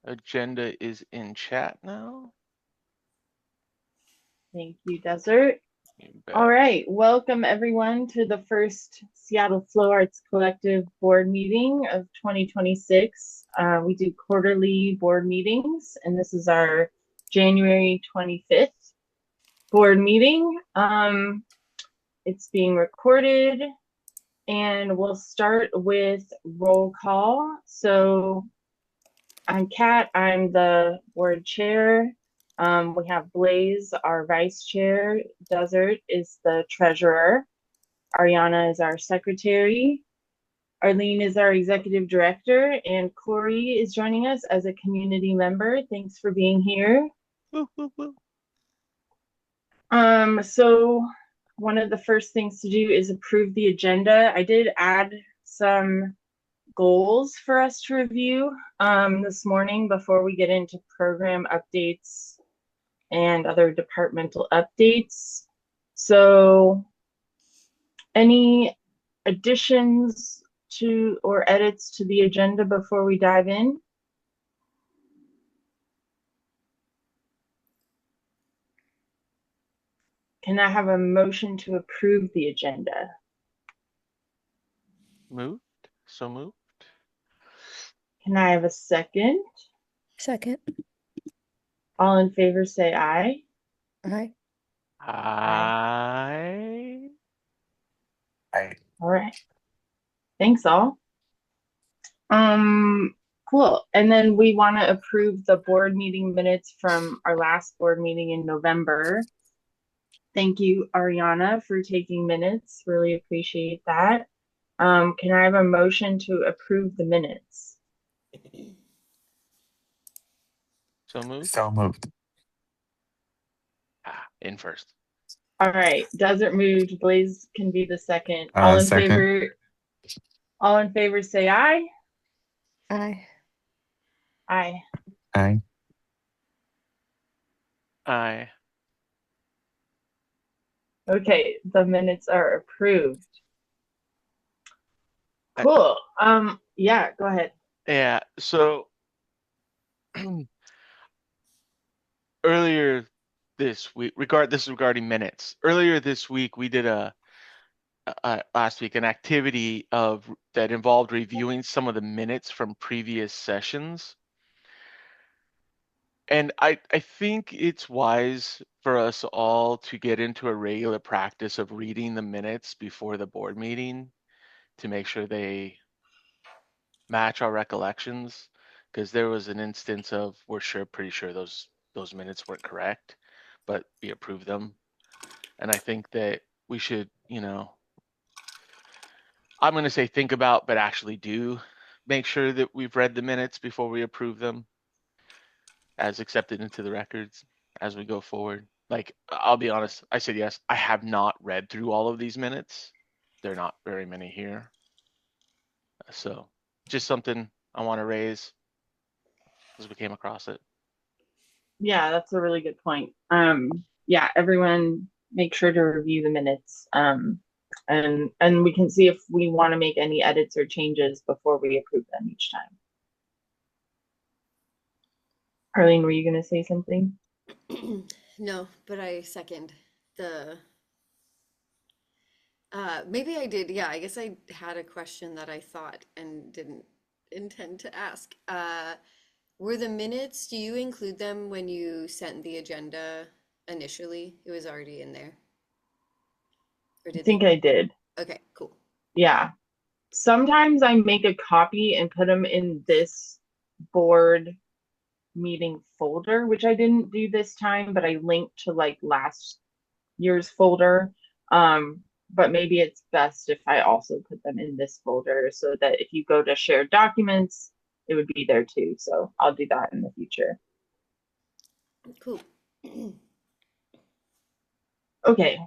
Agenda is in chat now. Thank you, Desert. You All bet. right, welcome everyone to the first Seattle Flow Arts Collective board meeting of 2026. We do quarterly board meetings, and this is our January 25th board meeting. It's being recorded, and we'll start with roll call. So I'm Kat, I'm the board chair. We have Blaze, our vice chair. Desert is the treasurer. Ariana is our secretary. Arlene is our executive director, and Corey is joining us as a community member. Thanks for being here. Woo, woo, woo. So one of the first things to do is approve the agenda. I did add some goals for us to review this morning before we get into program updates and other departmental updates. So any additions to or edits to the agenda before we dive in? Can I have a motion to approve the agenda? Moved. So moved. Can I have a second? Second. All in favor say aye. Aye. Aye. All right. Thanks all. Cool. And then we want to approve the board meeting minutes from our last board meeting in November. Thank you, Ariana, for taking minutes. Really appreciate that. Can I have a motion to approve the minutes? So moved. So moved. In first. All right. Desert moved. Blaze can be the second. All in Second. favor? All in favor say aye. Aye. Aye. Aye. Aye. Okay, the minutes are approved. Cool. Yeah, go ahead. Yeah. So earlier this week, regarding minutes. Earlier this week, we did last week an activity that involved reviewing some of the minutes from previous sessions. And I think it's wise for us all to get into a regular practice of reading the minutes before the board meeting to make sure they match our recollections. Because there was an instance of pretty sure those minutes weren't correct, but we approved them. And I think that we should, I'm going to say think about, but actually do make sure that we've read the minutes before we approve them as accepted into the records as we go forward. Like, I'll be honest, I said yes. I have not read through all of these minutes. There are not very many here. So just something I want to raise as we came across it. Yeah, that's a really good point. Yeah, everyone make sure to review the minutes. And we can see if we want to make any edits or changes before we approve them each time. Arlene, were you going to say something? No, but I second the maybe I did. Yeah, I guess I had a question that I thought and didn't intend to ask. Were the minutes, do you include them when you sent the agenda initially? It was already in there. Or I did think they? I did. Okay, cool. Yeah. Sometimes I make a copy and put them in this board meeting folder, which I didn't do this time, but I linked to like last year's folder. But maybe it's best if I also put them in this folder so that if you go to shared documents, it would be there too. So I'll do that in the future. Cool. Okay.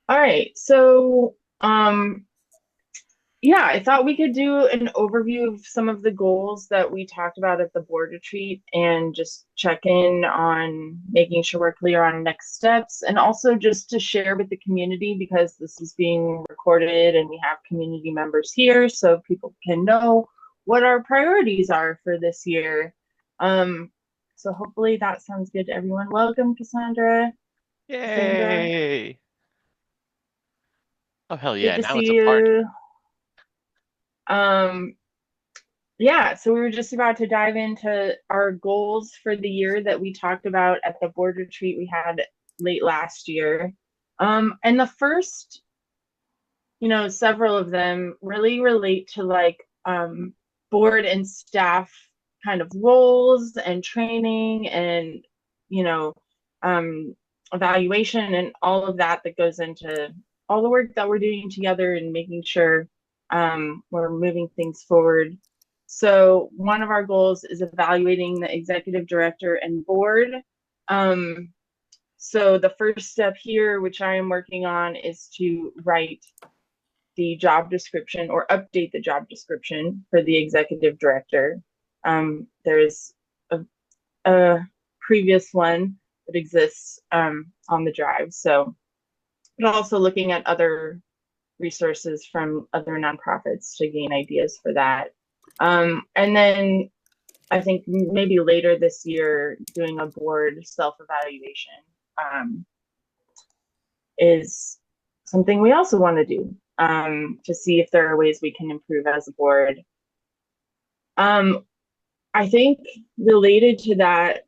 All right. So, yeah, I thought we could do an overview of some of the goals that we talked about at the board retreat and just check in on making sure we're clear on next steps, and also just to share with the community because this is being recorded and we have community members here so people can know what our priorities are for this year. Um, so hopefully that sounds good to everyone. Welcome, Cassandra. Cassandra, Yay! Oh, hell good yeah, to now it's a see party. you. Um, yeah, so we were just about to dive into our goals for the year that we talked about at the board retreat we had late last year. And the first, several of them really relate to like board and staff kind of roles and training and, you know, um, evaluation and all of that that goes into all the work that we're doing together and making sure we're moving things forward. So one of our goals is evaluating the executive director and board. Um, so the first step here, which I am working on, is to write the job description or update the job description for the executive director. There's a previous one that exists on the drive. So, but also looking at other resources from other nonprofits to gain ideas for that. And then I think maybe later this year, doing a board self-evaluation is something we also want to do to see if there are ways we can improve as a board. Um, I think related to that,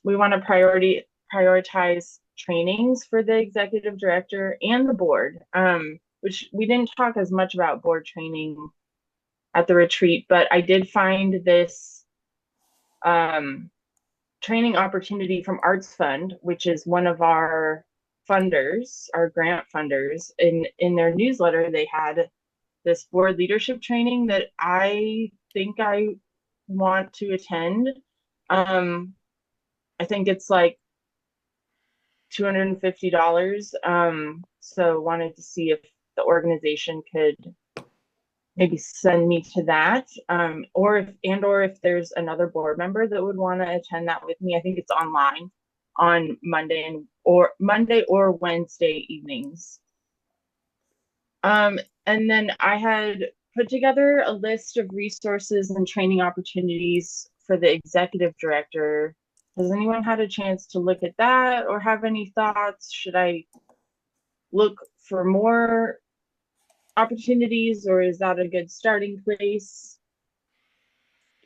we want to prioritize trainings for the executive director and the board, which we didn't talk as much about board training at the retreat, but I did find this training opportunity from Arts Fund, which is one of our funders, our grant funders. In their newsletter, they had this board leadership training that I think I want to attend. I think it's like $250. So wanted to see if the organization could maybe send me to that, or if there's another board member that would want to attend that with me. I think it's online on Monday or Wednesday evenings. And then I had put together a list of resources and training opportunities for the executive director. Has anyone had a chance to look at that or have any thoughts? Should I look for more opportunities, or is that a good starting place?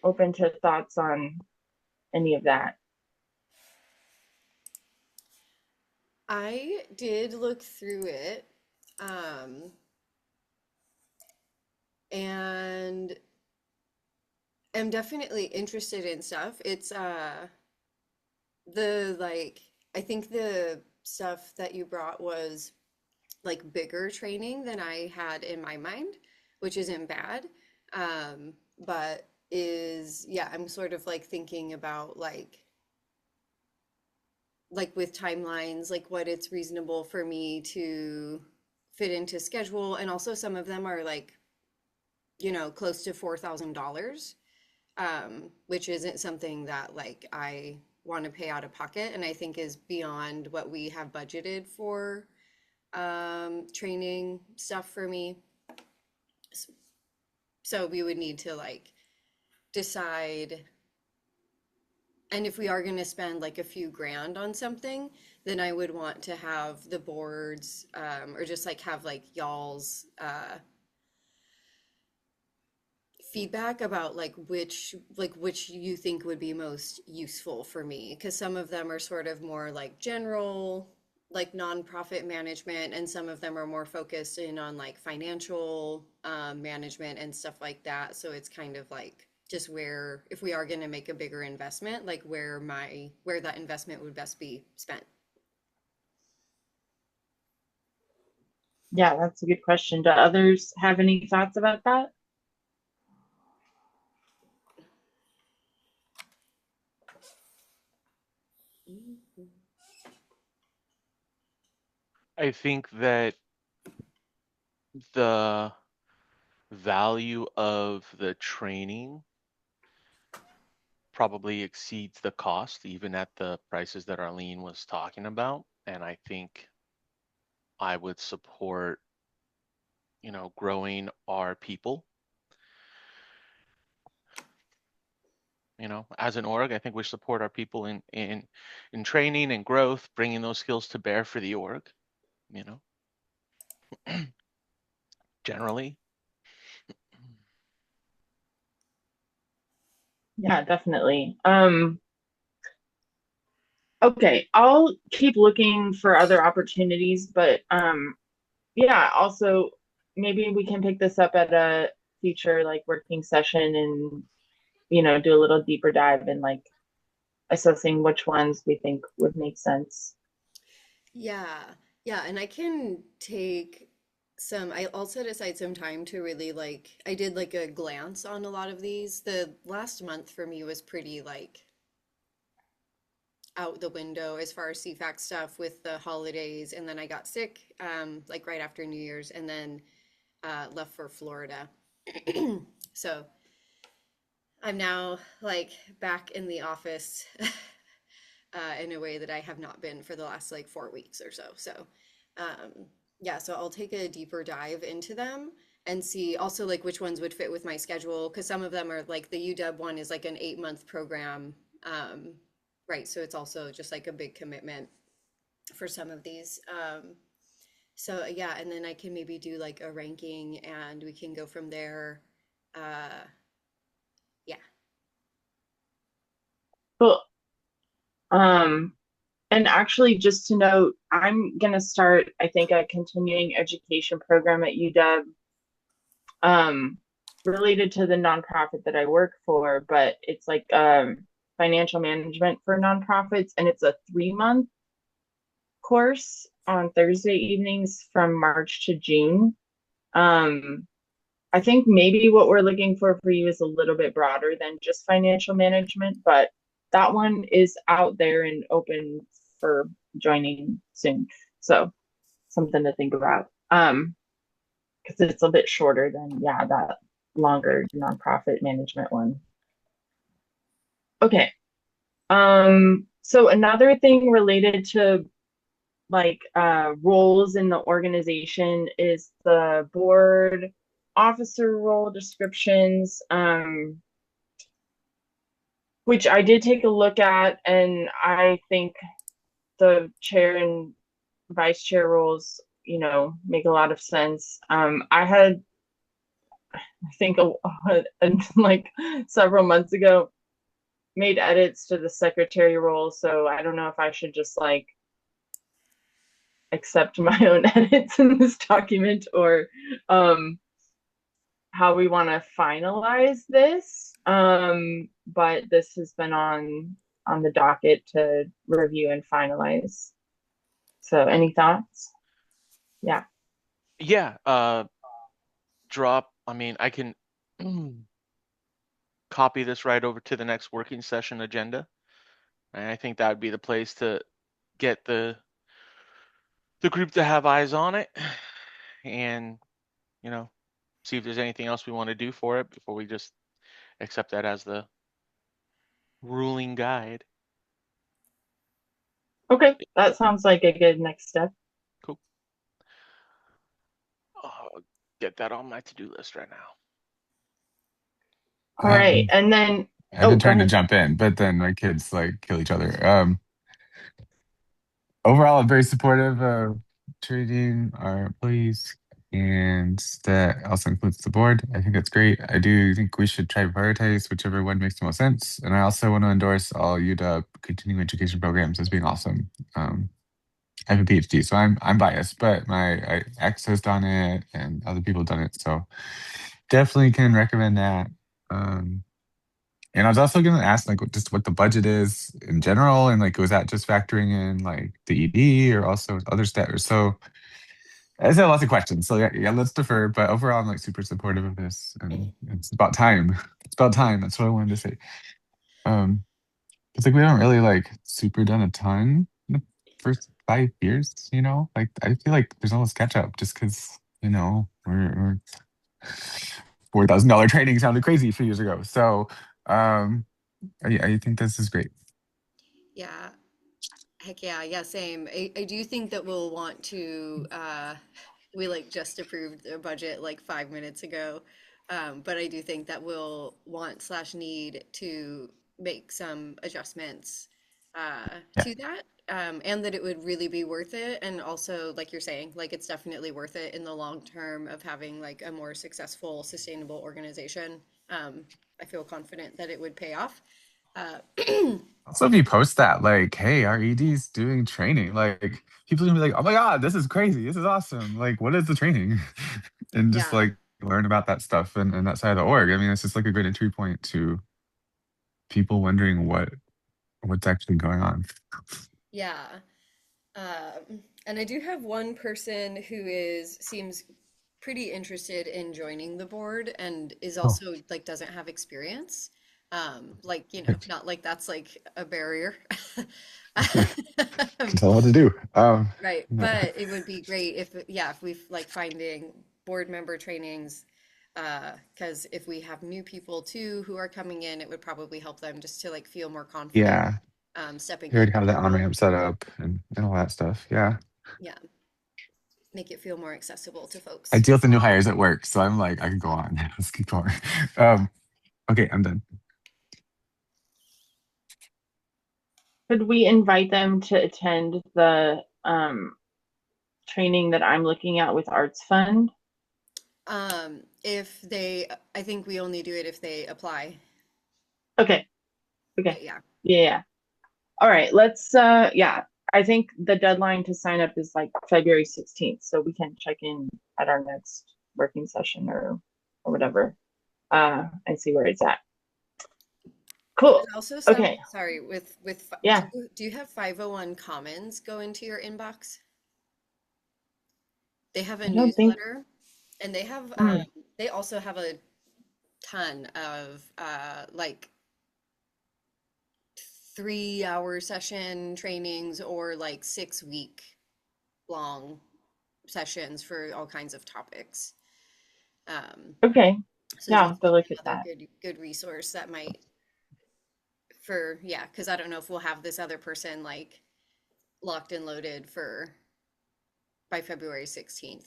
Open to thoughts on any of that. I did look through it, um, and am definitely interested in stuff. It's the like I think the stuff that you brought was like bigger training than I had in my mind, which isn't bad. But is yeah, I'm sort of like thinking about like with timelines, like what it's reasonable for me to fit into schedule. And also some of them are like, close to $4,000, which isn't something that like I want to pay out of pocket and I think is beyond what we have budgeted for training stuff for me. So we would need to like decide. And if we are going to spend like a few grand on something, then I would want to have the boards, or just like have like y'all's feedback about like which you think would be most useful for me, because some of them are sort of more like general, like nonprofit management, and some of them are more focused in on like financial management and stuff like that. So it's kind of like just where, if we are going to make a bigger investment, like where that investment would best be spent. Yeah, that's a good question. Do others have any thoughts about that? I think that the value of the training probably exceeds the cost, even at the prices that Arlene was talking about. And I think I would support, growing our people as an org, I think we support our people in training and growth, bringing those skills to bear for the org, you know, generally. Yeah, definitely. Okay, I'll keep looking for other opportunities, but yeah, also maybe we can pick this up at a future like working session and do a little deeper dive in like assessing which ones we think would make sense. Yeah, yeah, and I can take I'll set aside some time to really like, I did like a glance on a lot of these. The last month for me was pretty like out the window as far as CFAC stuff with the holidays, and then I got sick, like right after New Year's, and then left for Florida. So I'm now like back in the office in a way that I have not been for the last like 4 weeks or so. So, yeah, so I'll take a deeper dive into them and see also like which ones would fit with my schedule, because some of them are like the UW one is like an 8 month program. Right. So it's also just like a big commitment for some of these. So yeah, and then I can maybe do like a ranking and we can go from there. Uh, yeah. But and actually, just to note, I'm gonna start, I think, a continuing education program at UW, um, related to the nonprofit that I work for, but it's like financial management for nonprofits, and it's a 3 month course on Thursday evenings from March to June. Um, I think maybe what we're looking for you is a little bit broader than just financial management, but that one is out there and open for joining soon. So something to think about. Because it's a bit shorter than, yeah, that longer nonprofit management one. Okay. So another thing related to like roles in the organization is the board officer role descriptions, which I did take a look at, and I think the chair and vice chair roles, make a lot of sense. I had, I think, like several months ago, made edits to the secretary role, so I don't know if I should just like accept my own edits in this document or um how we want to finalize this. But this has been on the docket to review and finalize. So any thoughts? Yeah. Yeah. I mean, I can copy this right over to the next working session agenda. And I think that would be the place to get the group to have eyes on it and, you know, see if there's anything else we want to do for it before we just accept that as the ruling guide. Okay, that sounds like a good next step. Cool. I'll get that on my to-do list right now. All right, and then I've been go trying to ahead. jump in, but then my kids like kill each other. Overall, I'm very supportive of treating our employees, and that also includes the board. I think that's great. I do think we should try to prioritize whichever one makes the most sense. And I also want to endorse all UW continuing education programs as being awesome. I have a PhD, so I'm biased, but my ex has done it and other people have done it, so definitely can recommend that. Um, and I was also going to ask, like, just what the budget is in general, and like, was that just factoring in like the ED or also other stats? So I just have lots of questions. So yeah, let's defer. But overall, I'm like super supportive of this, and it's about time. It's about time. That's what I wanted to say. It's like we haven't really like super done a ton in the first 5 years. Like I feel like there's almost catch up just because we're $4,000 training sounded crazy a few years ago. So um, I think this is great. Yeah. Heck yeah. Yeah, same. I do think that we'll want to, we like just approved the budget like 5 minutes ago. But I do think that we'll want slash need to make some adjustments Yeah. to that, and that it would really be worth it. And also, like you're saying, like it's definitely worth it in the long term of having like a more successful, sustainable organization. I feel confident that it would pay off. Uh, Also, if you post that, like, hey, our ED's doing training, like, people are gonna be like, oh my God, this is crazy. This is awesome. Like, what is the training? And just yeah, like learn about that stuff and that side of the org. I mean, it's just like a good entry point to people wondering what's actually going on. yeah. And I do have one person who is seems pretty interested in joining the board and is Oh, also like doesn't have experience. Like, okay. not like that's like a barrier. Can tell what to do. Right, No. but it would be great if, yeah, if we like finding board member trainings, because if we have new people too who are coming in, it would probably help them just to like feel more confident Yeah, stepping you already into have the that on role. ramp set up and all that stuff. Yeah. Yeah, make it feel more accessible to I folks. deal with the new hires at work, so I'm like, I can go on. Let's keep going. Um, okay, I'm done. Could we invite them to attend the training that I'm looking at with Arts Fund? If they, I think we only do it if they apply, Okay, okay. but yeah. Yeah, yeah. All right, let's yeah. I think the deadline to sign up is like February 16th, so we can check in at our next working session or whatever. And see where it's at. Cool. There's also some, Okay. sorry, Yeah. do you have 501 Commons go into your inbox? They have a I don't think newsletter, and hmm, they also have a ton of like 3 hour session trainings or like 6 week long sessions for all kinds of topics. okay. So Yeah, there's I'll have to also look at another that. good resource that might for, yeah, because I don't know if we'll have this other person like locked and loaded for by February 16th.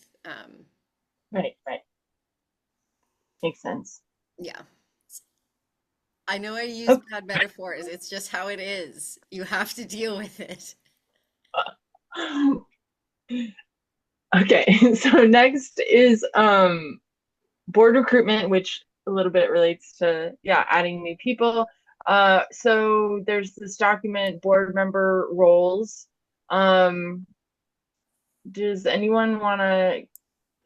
Right, right. Makes sense. Yeah. I know I use Okay. bad metaphors. It's just how it is. You have to deal with it. Okay, so next is board recruitment, which a little bit relates to, yeah, adding new people. So there's this document, board member roles. Um, does anyone want to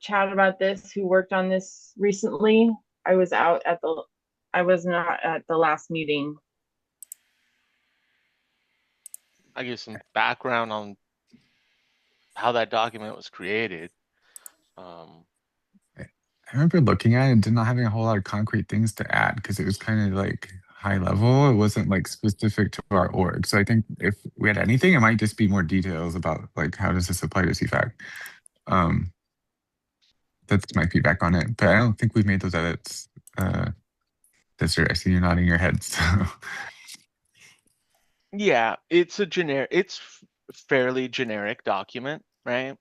chat about this who worked on this recently? I was out at the, I was not at the last meeting. I give some background on how that document was created. Um, I remember looking at it and not having a whole lot of concrete things to add because it was kind of like high level. It wasn't like specific to our org. So I think if we had anything, it might just be more details about like how does this apply to CFAC. Um, that's my feedback on it. But I don't think we've made those edits. Desert, I see you nodding your head. So yeah, it's fairly generic document, right?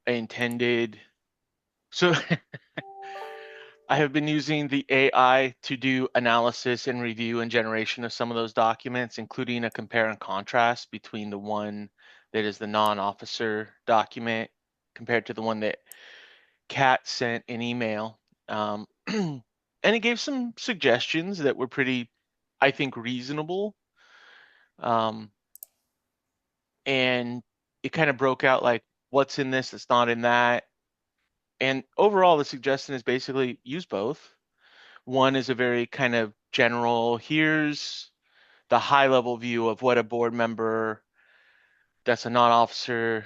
Intended. So I have been using the AI to do analysis and review and generation of some of those documents, including a compare and contrast between the one that is the non-officer document compared to the one that Kat sent an email. And it gave some suggestions that were pretty, I think, reasonable. Um, and it kind of broke out like what's in this that's not in that. And overall, the suggestion is basically use both. One is a very kind of general, here's the high level view of what a board member that's a non-officer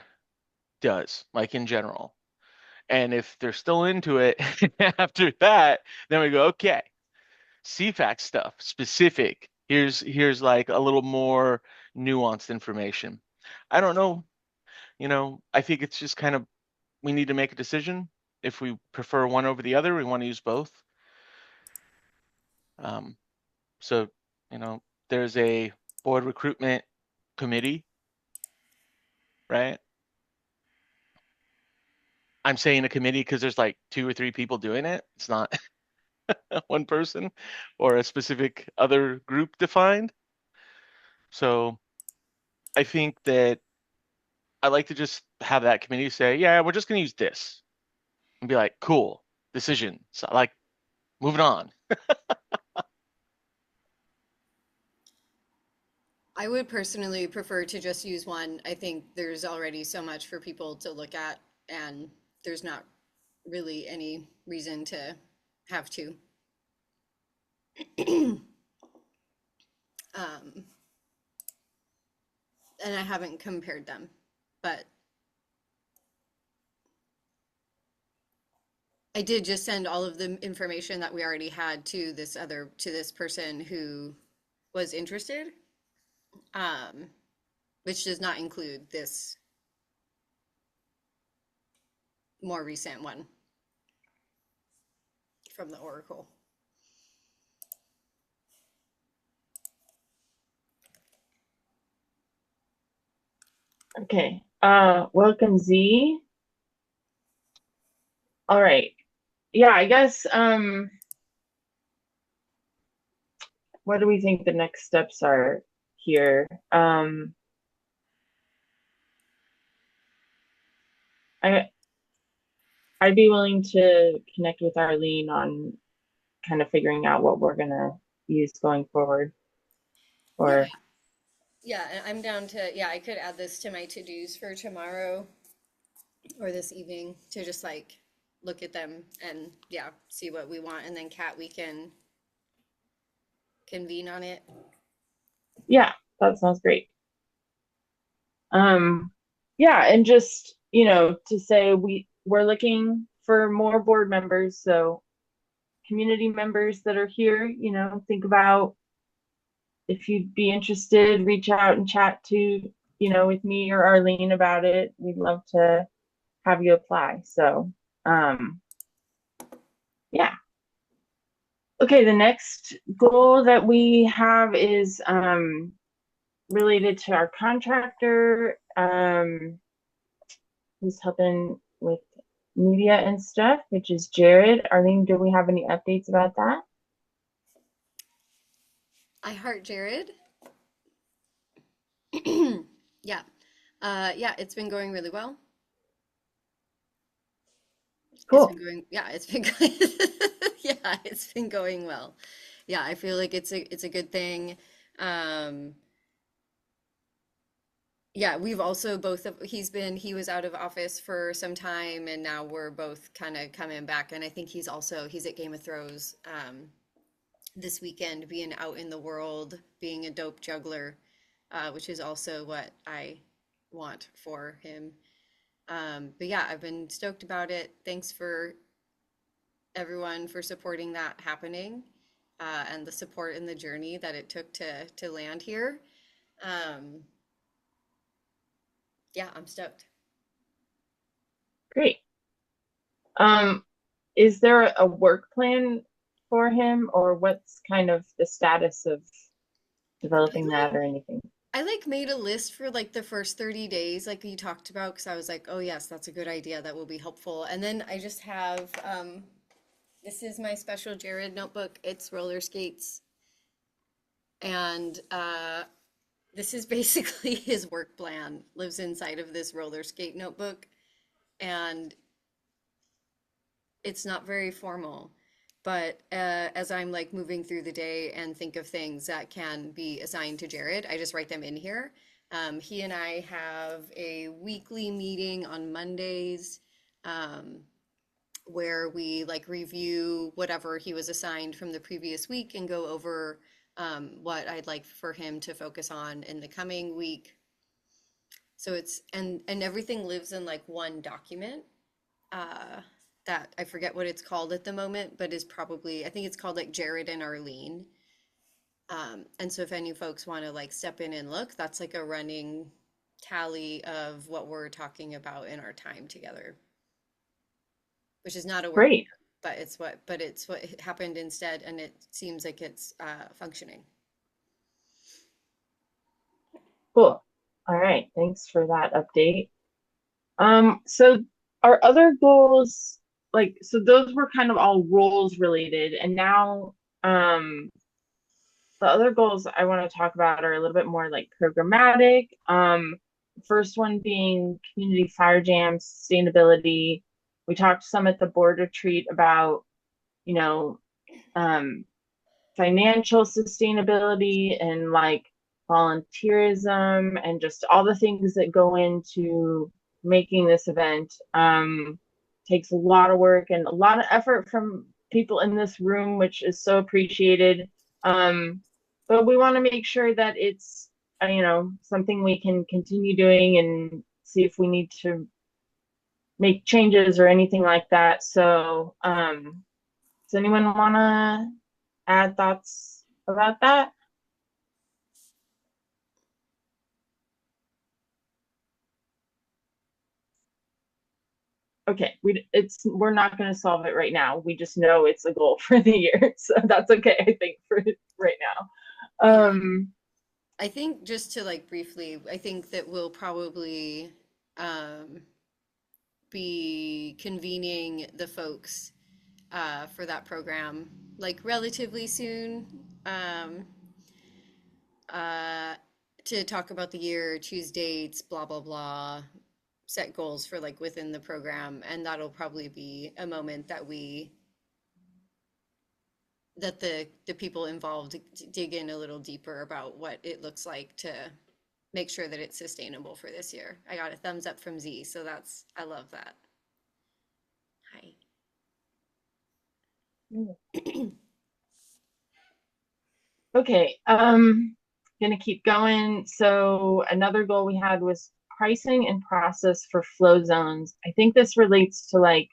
does, like in general. And if they're still into it after that, then we go, okay, CFAC stuff, specific. Here's like a little more nuanced information. I don't know, I think it's just kind of we need to make a decision. If we prefer one over the other, we want to use both. Um, so, there's a board recruitment committee, right? I'm saying a committee because there's like two or three people doing it. It's not. one person or a specific other group defined. So I think that I like to just have that committee say, yeah, we're just going to use this and be like, cool, decision. So like moving on. I would personally prefer to just use one. I think there's already so much for people to look at, and there's not really any reason to have two. Um, and I haven't compared them, but I did just send all of the information that we already had to this person who was interested, um, which does not include this more recent one from the Oracle. Okay. Welcome Z. All right. Yeah, I guess what do we think the next steps are here? I'd be willing to connect with Arlene on kind of figuring out what we're gonna use going forward. Yeah, Or yeah, and I'm down to, yeah, I could add this to my to-dos for tomorrow or this evening to just like look at them and yeah, see what we want. And then Kat, we can convene on it. yeah, that sounds great. Yeah, and just, to say we're looking for more board members, so community members that are here, think about if you'd be interested, reach out and chat to, with me or Arlene about it. We'd love to have you apply. So, yeah. Okay, the next goal that we have is related to our contractor who's helping with media and stuff, which is Jared. Arlene, do we have any updates about that? I heart Jared. Yeah. Yeah, it's been going really well. It's been Cool. going, yeah, it's been going, yeah, it's been going well. Yeah, I feel like it's a good thing. Um, yeah, we've also both of he was out of office for some time and now we're both kind of coming back and I think he's at Game of Thrones this weekend being out in the world, being a dope juggler, which is also what I want for him. But yeah, I've been stoked about it. Thanks for everyone for supporting that happening and the support in the journey that it took to land here. Um, yeah, I'm stoked. Great. Is there a work plan for him, or what's kind of the status of I developing that like or anything? I like made a list for like the first 30 days like you talked about because I was like, oh yes, that's a good idea. That will be helpful. And then I just have this is my special Jared notebook. It's roller skates. And this is basically his work plan, lives inside of this roller skate notebook. And it's not very formal. But as I'm like moving through the day and think of things that can be assigned to Jared, I just write them in here. He and I have a weekly meeting on Mondays um, where we like review whatever he was assigned from the previous week and go over what I'd like for him to focus on in the coming week. So it's and everything lives in like one document. That I forget what it's called at the moment, but is probably I think it's called like Jared and Arlene. And so if any folks want to like step in and look, that's like a running tally of what we're talking about in our time together, which is not a work, Great. but it's what happened instead, and it seems like it's functioning. Cool. All right. Thanks for that update. So our other goals like, so those were kind of all roles related. And now, the other goals I want to talk about are a little bit more like programmatic. First one being community fire jam sustainability. We talked some at the board retreat about, you know, um, financial sustainability and like volunteerism and just all the things that go into making this event. Takes a lot of work and a lot of effort from people in this room, which is so appreciated. But we want to make sure that it's, something we can continue doing and see if we need to make changes or anything like that. So, does anyone want to add thoughts about that? Okay, we're not going to solve it right now. We just know it's a goal for the year, so that's okay. I think for right now. I think just to like briefly, I think that we'll probably be convening the folks for that program like relatively soon uh, to talk about the year, choose dates, blah, blah, blah, set goals for like within the program. And that'll probably be a moment that the people involved dig in a little deeper about what it looks like to make sure that it's sustainable for this year. I got a thumbs up from Z, so I love that. Hi. Okay, gonna keep going. So another goal we had was pricing and process for flow zones. I think this relates to like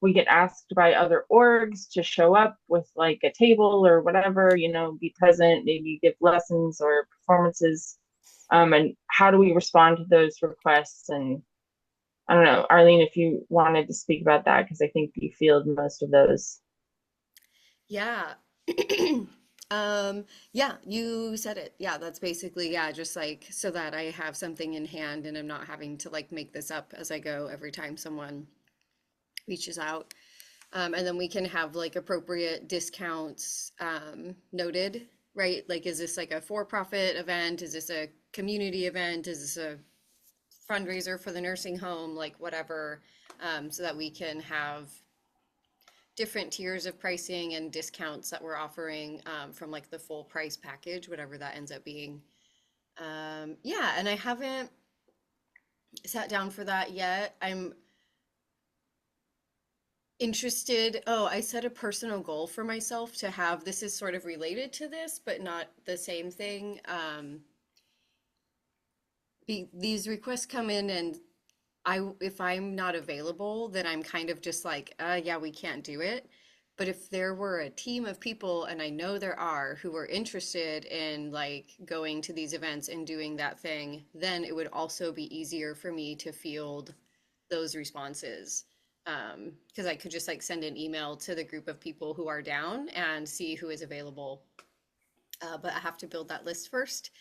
we get asked by other orgs to show up with like a table or whatever, be present, maybe give lessons or performances. And how do we respond to those requests? And I don't know, Arlene, if you wanted to speak about that, because I think you field most of those. Yeah. Yeah, you said it. Yeah, that's basically, yeah, just like so that I have something in hand and I'm not having to like make this up as I go every time someone reaches out. And then we can have like appropriate discounts noted, right? Like, is this like a for-profit event? Is this a community event? Is this a fundraiser for the nursing home? Like, whatever, so that we can have different tiers of pricing and discounts that we're offering from like the full price package, whatever that ends up being. Yeah, and I haven't sat down for that yet. I'm interested. Oh, I set a personal goal for myself to have, this is sort of related to this, but not the same thing. These requests come in and if I'm not available, then I'm kind of just like, yeah, we can't do it. But if there were a team of people, and I know there are, who are interested in like going to these events and doing that thing, then it would also be easier for me to field those responses. Because I could just like send an email to the group of people who are down and see who is available. But I have to build that list first.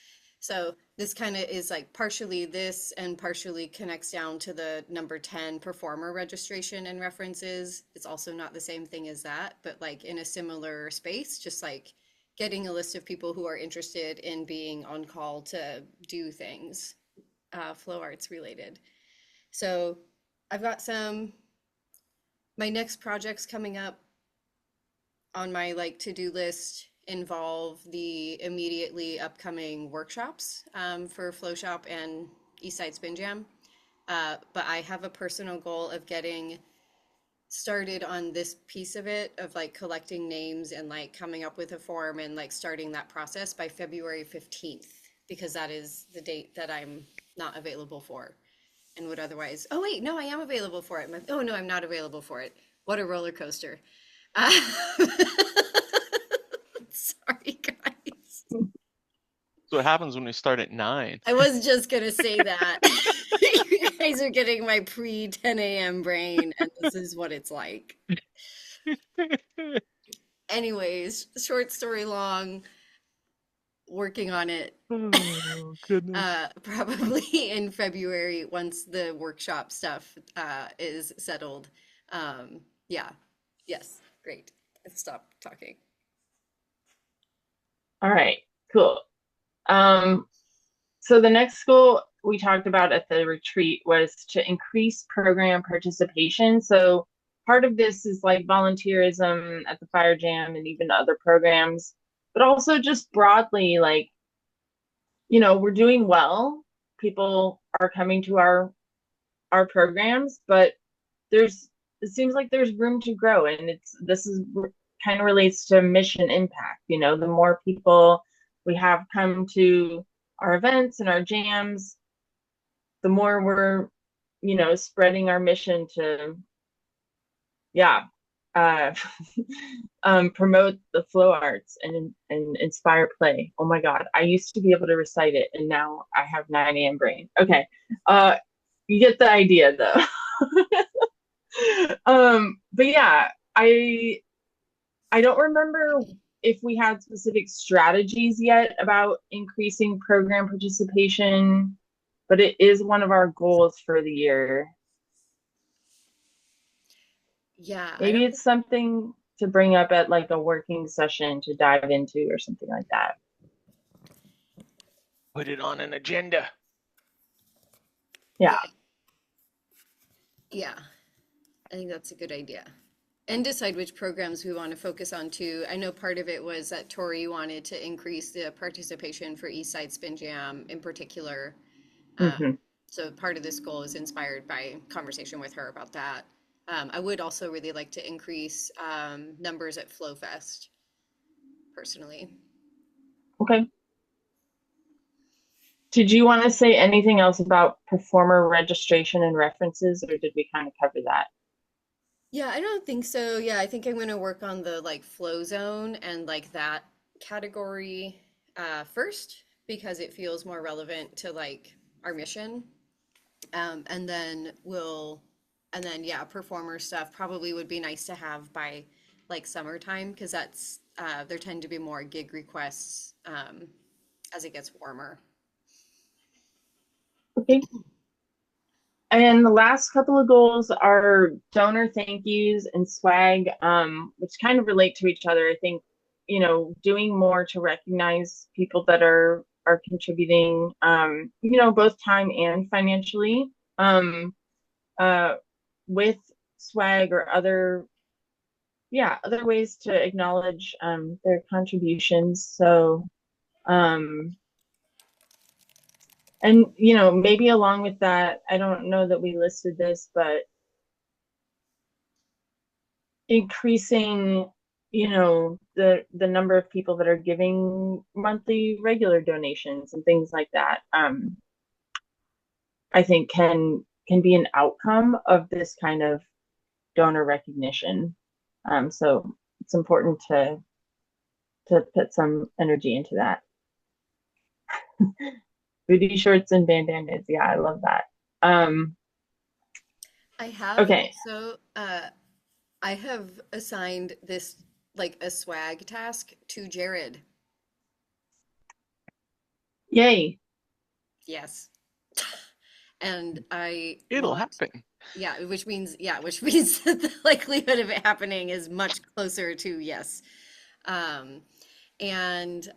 So this kind of is like partially this and partially connects down to the number 10 performer registration and references. It's also not the same thing as that, but like in a similar space, just like getting a list of people who are interested in being on call to do things, flow arts related. So I've got my next projects coming up on my like to-do list involve the immediately upcoming workshops for Flow Shop and Eastside Spin Jam. But I have a personal goal of getting started on this piece of it, of like collecting names and like coming up with a form and like starting that process by February 15th, because that is the date that I'm not available for and would otherwise, oh wait, no, I am available for it. Oh no, I'm not available for it. What a roller coaster. Sorry, guys. So what happens when we start at 9? I was just gonna say that. You guys are getting my pre 10 a.m. brain, and this is what it's like. Anyways, short story long, working on it. Oh, goodness. Probably in February once the workshop stuff is settled. Yeah. Yes. Great. Let's stop talking. All right, cool. So the next goal we talked about at the retreat was to increase program participation. So part of this is like volunteerism at the Fire Jam and even other programs, but also just broadly, like, we're doing well. People are coming to our programs, but it seems like there's room to grow, and this is kind of relates to mission impact. The more people we have come to our events and our jams, the more we're spreading our mission to uh promote the flow arts and inspire play. Oh my god, I used to be able to recite it, and now I have 9 a.m. brain. Okay, you get the idea though. But yeah, I don't remember if we had specific strategies yet about increasing program participation, but it is one of our goals for the year. Yeah. Maybe it's something to bring up at like a working session to dive into or something like that. Put it on an agenda. Yeah. Yeah. I think that's a good idea. And decide which programs we want to focus on too. I know part of it was that Tori wanted to increase the participation for East Side Spin Jam in particular. Mm-hmm. So part of this goal is inspired by conversation with her about that. I would also really like to increase numbers at Flow Fest, personally. Okay. Did you want to say anything else about performer registration and references, or did we kind of cover that? Yeah, I don't think so. Yeah, I think I'm going to work on the like flow zone and like that category first because it feels more relevant to like our mission. And then yeah, performer stuff probably would be nice to have by like summertime because that's there tend to be more gig requests as it gets warmer. Okay. And the last couple of goals are donor thank yous and swag, which kind of relate to each other. I think, doing more to recognize people that are contributing, both time and financially, with swag or other ways to acknowledge their contributions. So, and maybe along with that, I don't know that we listed this, but increasing, the number of people that are giving monthly regular donations and things like that, I think can be an outcome of this kind of donor recognition. So it's important to put some energy into that. Booty shorts and bandanas. Yeah, I love that. I have Okay. also I have assigned this like a swag task to Jared. Yay. Yes. And It'll happen. Yeah, which means that the likelihood of it happening is much closer to yes. Um, and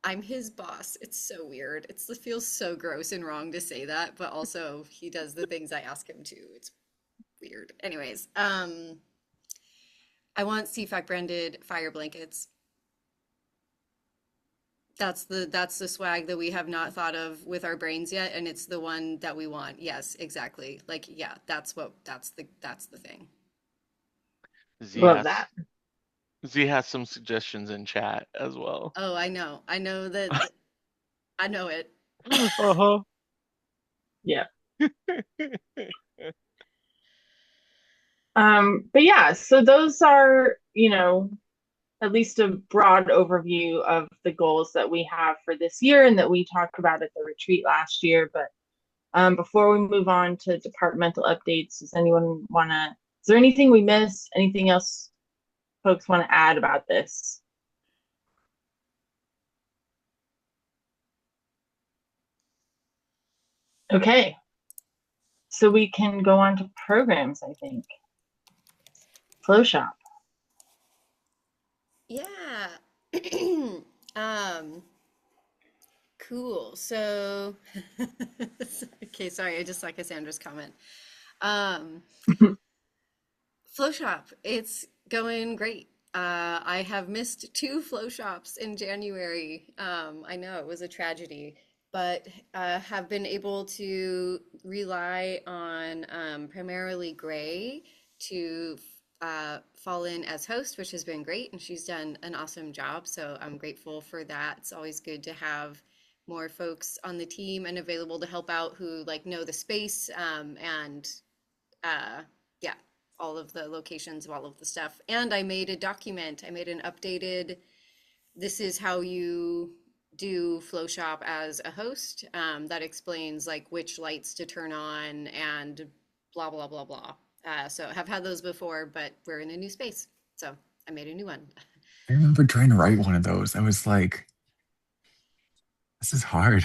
I'm his boss. It's so weird. It feels so gross and wrong to say that, but also he does the things I ask him to. It's weird. Anyways, I want CFAC branded fire blankets. That's the swag that we have not thought of with our brains yet, and it's the one that we want. Yes, exactly. Like, yeah, that's the thing. Love that. Z has some suggestions in chat as well. Oh, I know. I know that I know it. Uh-huh. Yeah. But yeah, so those are, at least a broad overview of the goals that we have for this year and that we talked about at the retreat last year. But before we move on to departmental updates, is there anything we missed? Anything else folks want to add about this? Okay. So we can go on to programs, I think. Flow Shop. Yeah. Um, cool. So, okay, sorry, I just saw Cassandra's comment. Um, Flow Shop, it's going great. I have missed two flow shops in January. I know it was a tragedy, but have been able to rely on primarily Gray to fall in as host, which has been great, and she's done an awesome job. So I'm grateful for that. It's always good to have more folks on the team and available to help out who like know the space and uh, yeah, all of the locations of all of the stuff. And I made a document. I made an updated, this is how you do Flowshop as a host, that explains like which lights to turn on and blah, blah, blah, blah. So I have had those before, but we're in a new space. So I made a new one. I remember trying to write one of those. I was like, this is hard.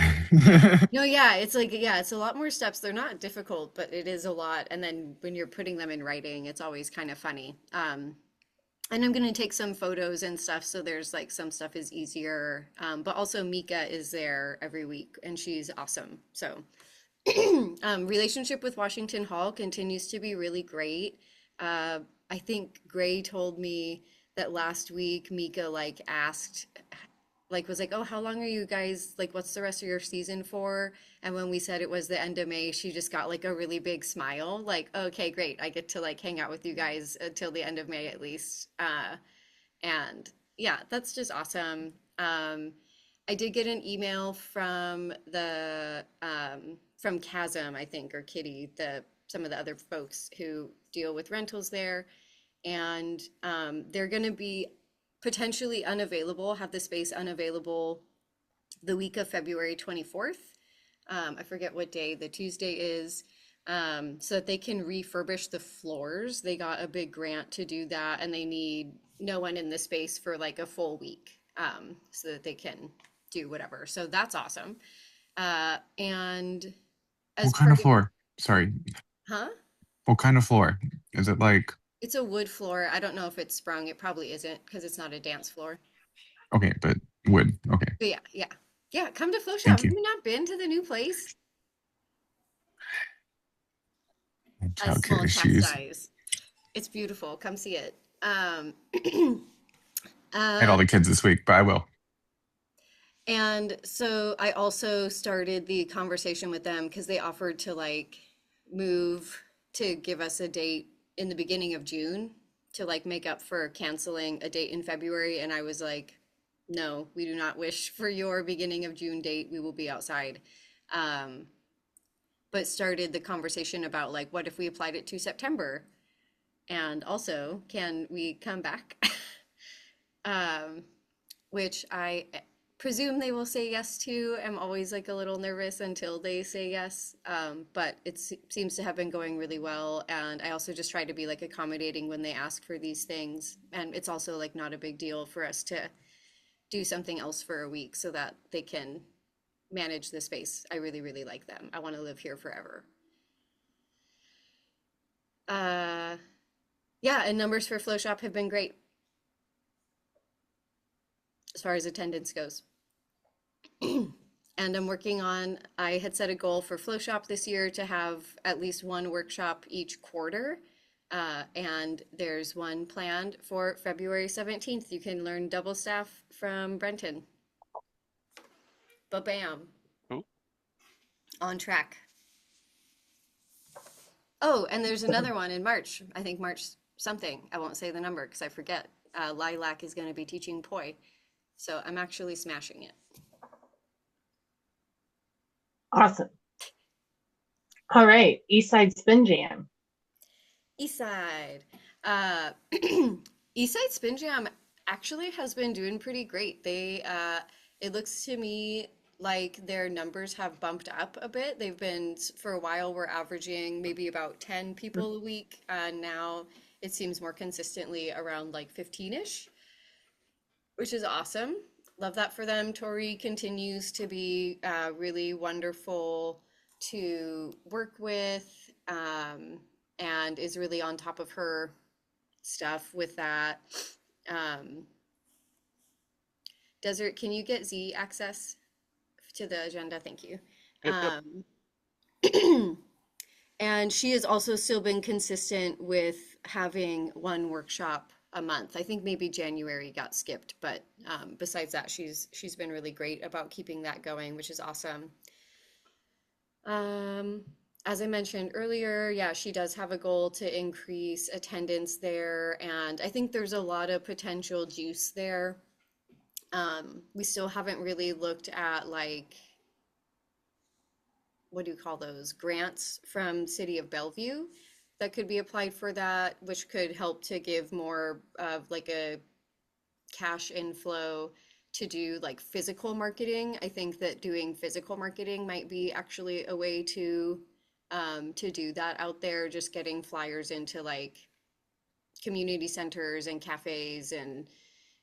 No, yeah, it's like, yeah, it's a lot more steps. They're not difficult, but it is a lot. And then when you're putting them in writing, it's always kind of funny. And I'm gonna take some photos and stuff, so there's like some stuff is easier. But also Mika is there every week, and she's awesome. So relationship with Washington Hall continues to be really great. I think Gray told me that last week Mika like asked, like was like, oh, how long are you guys like? What's the rest of your season for? And when we said it was the end of May, she just got like a really big smile, like, okay, great, I get to like hang out with you guys until the end of May at least. And yeah, that's just awesome. I did get an email from the from Chasm, I think, or Kitty, the some of the other folks who deal with rentals there, and they're going to be potentially unavailable, have the space unavailable the week of February 24th. I forget what day the Tuesday is, so that they can refurbish the floors. They got a big grant to do that, and they need no one in the space for like a full week, so that they can do whatever. So that's awesome. And as What kind part of of, floor? Sorry. huh? What kind of floor? Is it like, It's a wood floor. I don't know if it's sprung. It probably isn't because it's not a dance floor. okay, but wood. Okay, But yeah, yeah. Yeah, come to Flow Shop. thank Have you. you not been to the new place? A Childcare small issues. chastise. It's beautiful. Come see it. I had all uh, the kids this week, but I will. and so I also started the conversation with them because they offered to like move to give us a date in the beginning of June to like make up for canceling a date in February. And I was like, no, we do not wish for your beginning of June date. We will be outside. Um, but started the conversation about like, what if we applied it to September? And also, can we come back? um, which I presume they will say yes to. I'm always like a little nervous until they say yes, but seems to have been going really well. And I also just try to be like accommodating when they ask for these things. And it's also like not a big deal for us to do something else for a week so that they can manage the space. I really, really like them. I want to live here forever. Uh, yeah, and numbers for Flow Shop have been great as far as attendance goes. And I'm working on, I had set a goal for Flow Shop this year to have at least one workshop each quarter. And there's one planned for February 17th. You can learn double staff from Brenton. Ba-bam. Cool. On track. Oh, and there's another one in March. I think March something. I won't say the number because I forget. Lilac is going to be teaching poi. So I'm actually smashing it. Awesome. All right, Eastside Spin Jam. Eastside. Eastside Spin Jam actually has been doing pretty great. It looks to me like their numbers have bumped up a bit. They've been, for a while, we're averaging maybe about 10 people a week. Now it seems more consistently around like 15-ish, which is awesome. Love that for them. Tori continues to be really wonderful to work with, and is really on top of her stuff with that. Um, Desert, can you get Z access to the agenda? Thank you. Yep, yep. And she has also still been consistent with having one workshop a month. I think maybe January got skipped, but besides that, she's been really great about keeping that going, which is awesome. As I mentioned earlier, yeah, she does have a goal to increase attendance there, and I think there's a lot of potential juice there. We still haven't really looked at like, what do you call those, grants from City of Bellevue that could be applied for that, which could help to give more of like a cash inflow to do like physical marketing. I think that doing physical marketing might be actually a way to do that out there, just getting flyers into like community centers and cafes and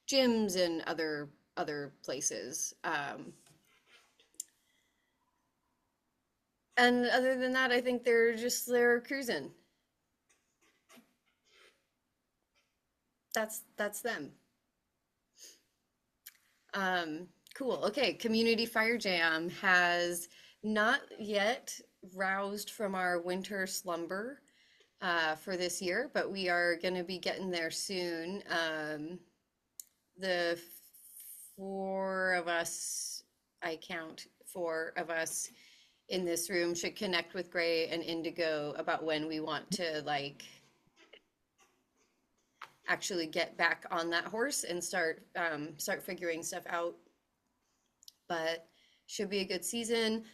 gyms and other places. And other than that, I think they're cruising. That's them. Cool. Okay, Community Fire Jam has not yet roused from our winter slumber for this year, but we are going to be getting there soon. The four of us, I count four of us in this room, should connect with Gray and Indigo about when we want to like actually get back on that horse and start figuring stuff out. But should be a good season.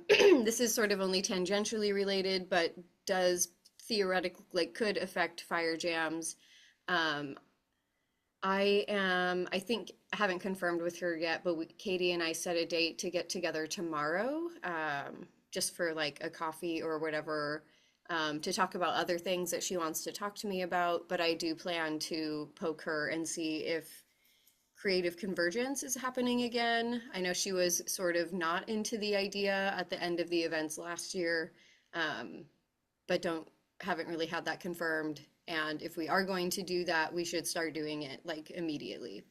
This is sort of only tangentially related, but does theoretically like could affect fire jams. I think I haven't confirmed with her yet, but Katie and I set a date to get together tomorrow, just for like a coffee or whatever, to talk about other things that she wants to talk to me about. But I do plan to poke her and see if creative convergence is happening again. I know she was sort of not into the idea at the end of the events last year, but haven't really had that confirmed. And if we are going to do that, we should start doing it like immediately,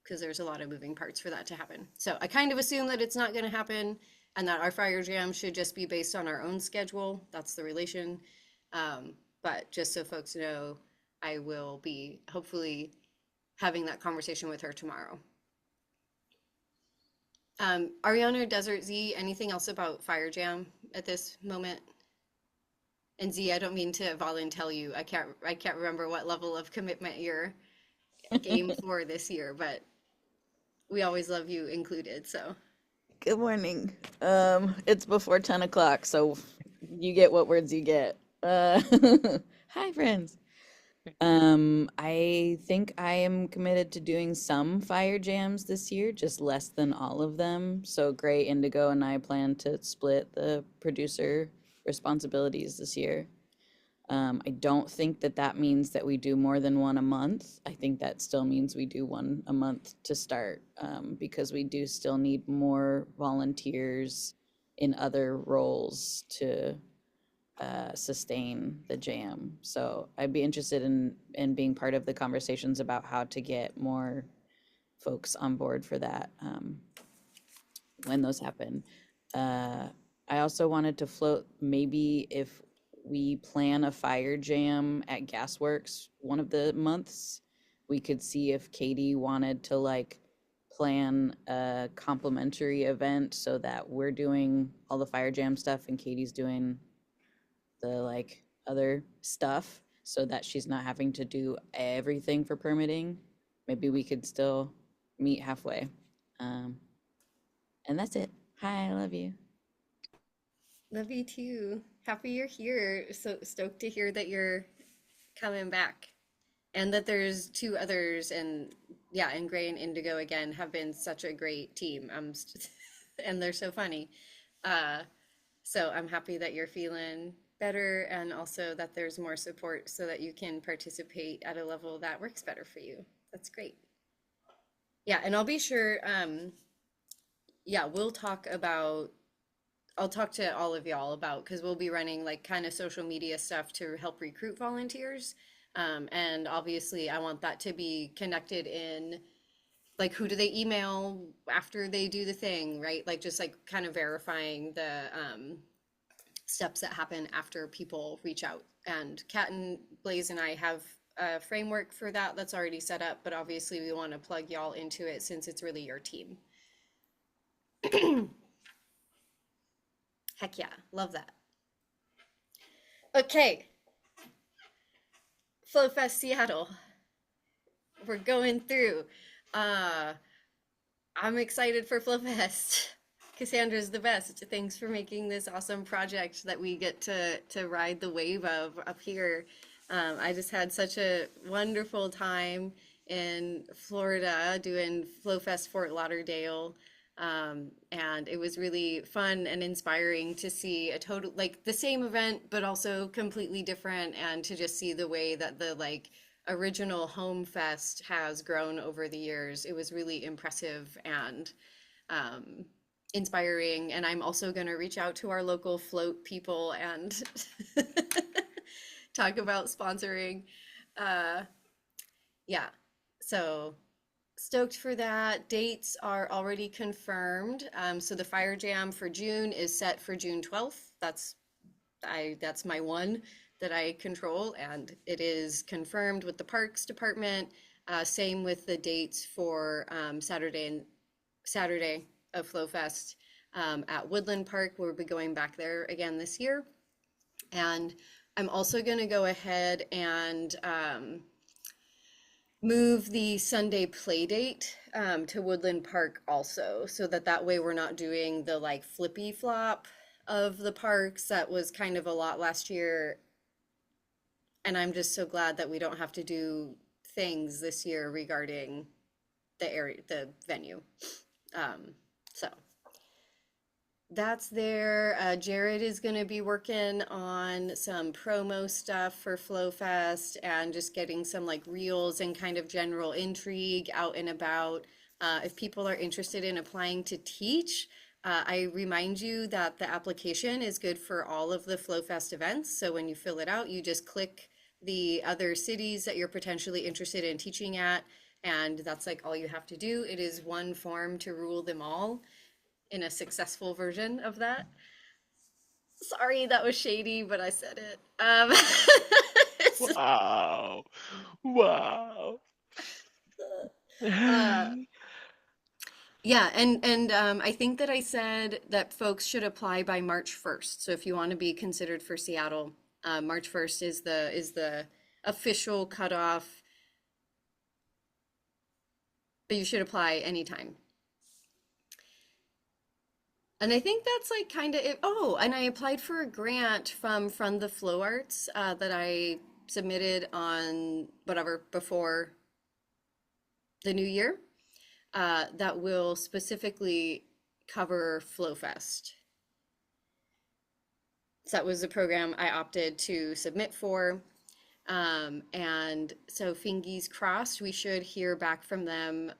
because there's a lot of moving parts for that to happen. So I kind of assume that it's not going to happen and that our fire jam should just be based on our own schedule. That's the relation. But just so folks know, I will be hopefully having that conversation with her tomorrow. Ariana, Desert, Z, anything else about fire jam at this moment? And Z, I don't mean to volunteer you. I can't remember what level of commitment you're game for this year, but we always love you included. So Good morning. It's before 10 o'clock, so you get what words you get. Hi, friends. I think I am committed to doing some fire jams this year, just less than all of them. So Gray, Indigo, and I plan to split the producer responsibilities this year. I don't think that that means that we do more than one a month. I think that still means we do one a month to start, because we do still need more volunteers in other roles to sustain the jam. So I'd be interested in being part of the conversations about how to get more folks on board for that, when those happen. I also wanted to float, maybe if we plan a fire jam at Gasworks one of the months, we could see if Katie wanted to like plan a complimentary event so that we're doing all the fire jam stuff and Katie's doing the like other stuff, so that she's not having to do everything for permitting. Maybe we could still meet halfway. And that's it. Hi, I love you. love you too. Happy you're here. So stoked to hear that you're coming back, and that there's two others. And yeah, and Gray and Indigo again have been such a great team. And they're so funny. So I'm happy that you're feeling better, and also that there's more support so that you can participate at a level that works better for you. That's great. Yeah, and I'll be sure, yeah, I'll talk to all of y'all about, because we'll be running like kind of social media stuff to help recruit volunteers. And obviously I want that to be connected in, like, who do they email after they do the thing, right? Like, just like kind of verifying the steps that happen after people reach out. And Kat and Blaze and I have a framework for that that's already set up, but obviously we want to plug y'all into it since it's really your team. Heck yeah, love that. Okay, FlowFest Seattle. We're going through. I'm excited for FlowFest. Cassandra's the best. Thanks for making this awesome project that we get to ride the wave of up here. I just had such a wonderful time in Florida doing FlowFest Fort Lauderdale. And it was really fun and inspiring to see a total, like the same event, but also completely different, and to just see the way that the like original Home Fest has grown over the years. It was really impressive and inspiring. And I'm also going to reach out to our local float people and talk about sponsoring. Yeah, so stoked for that. Dates are already confirmed. So the Fire Jam for June is set for June 12th. That's my one that I control, and it is confirmed with the Parks Department. Same with the dates for Saturday of FlowFest at Woodland Park. We'll be going back there again this year. And I'm also going to go ahead and move the Sunday play date to Woodland Park also, so that way we're not doing the like flippy flop of the parks. That was kind of a lot last year. And I'm just so glad that we don't have to do things this year regarding the area, the venue. So that's there. Jared is going to be working on some promo stuff for FlowFest and just getting some like reels and kind of general intrigue out and about. If people are interested in applying to teach, I remind you that the application is good for all of the FlowFest events. So when you fill it out, you just click the other cities that you're potentially interested in teaching at, and that's like all you have to do. It is one form to rule them all in a successful version of that. Sorry, that was shady, but I said it. Wow. Wow. Yeah, and I think that I said that folks should apply by March 1st. So if you want to be considered for Seattle, March 1st is the official cutoff, but you should apply anytime. And I think that's like kind of it. Oh, and I applied for a grant from the Flow Arts that I submitted on whatever before the new year that will specifically cover FlowFest. So that was the program I opted to submit for. And so fingers crossed, we should hear back from them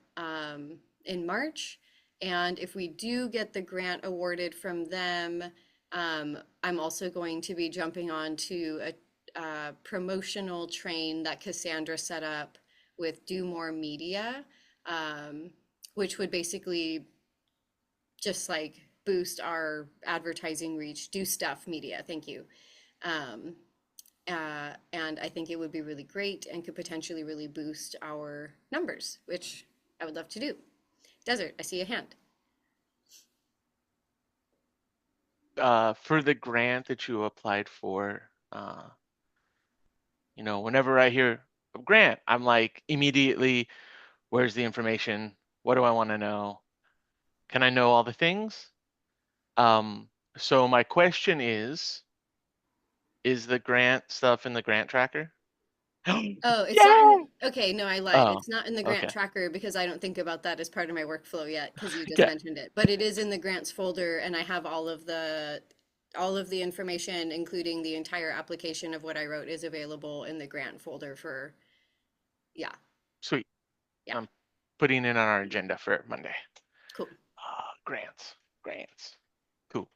in March. And if we do get the grant awarded from them, I'm also going to be jumping on to a promotional train that Cassandra set up with Do More Media, which would basically just like boost our advertising reach. Do Stuff Media, thank you. And I think it would be really great and could potentially really boost our numbers, which I would love to do. Desert, I see a hand. For the grant that you applied for, whenever I hear a grant, I'm like immediately, where's the information? What do I want to know? Can I know all the things? So my question is the grant stuff in the grant tracker? Oh, it's not Yeah. in, okay, no, I lied. Oh, It's not in the grant okay. tracker because I don't think about that as part of my workflow yet, because you just Okay. mentioned it. But it is in the grants folder, and I have all of the information, including the entire application of what I wrote, is available in the grant folder for, yeah, Sweet. yeah, I'm putting it on our agenda for Monday. cool. Grants. Cool.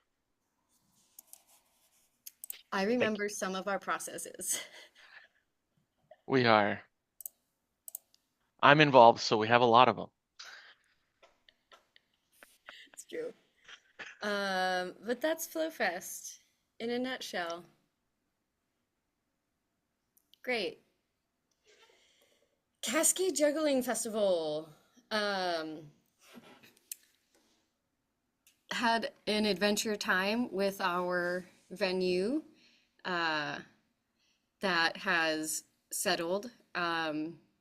I Thank you. remember some of our processes. We are. I'm involved, so we have a lot of them. It's true. But that's FlowFest in a nutshell. Great. Cascade Juggling Festival. Had an adventure time with our venue uh, that has settled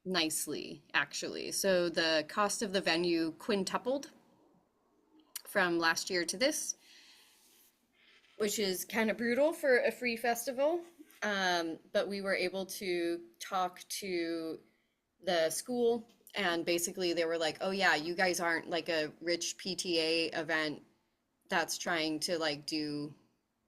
nicely, actually. So the cost of the venue quintupled from last year to this, which is kind of brutal for a free festival. But we were able to talk to the school, and basically they were like, oh yeah, you guys aren't like a rich PTA event that's trying to like do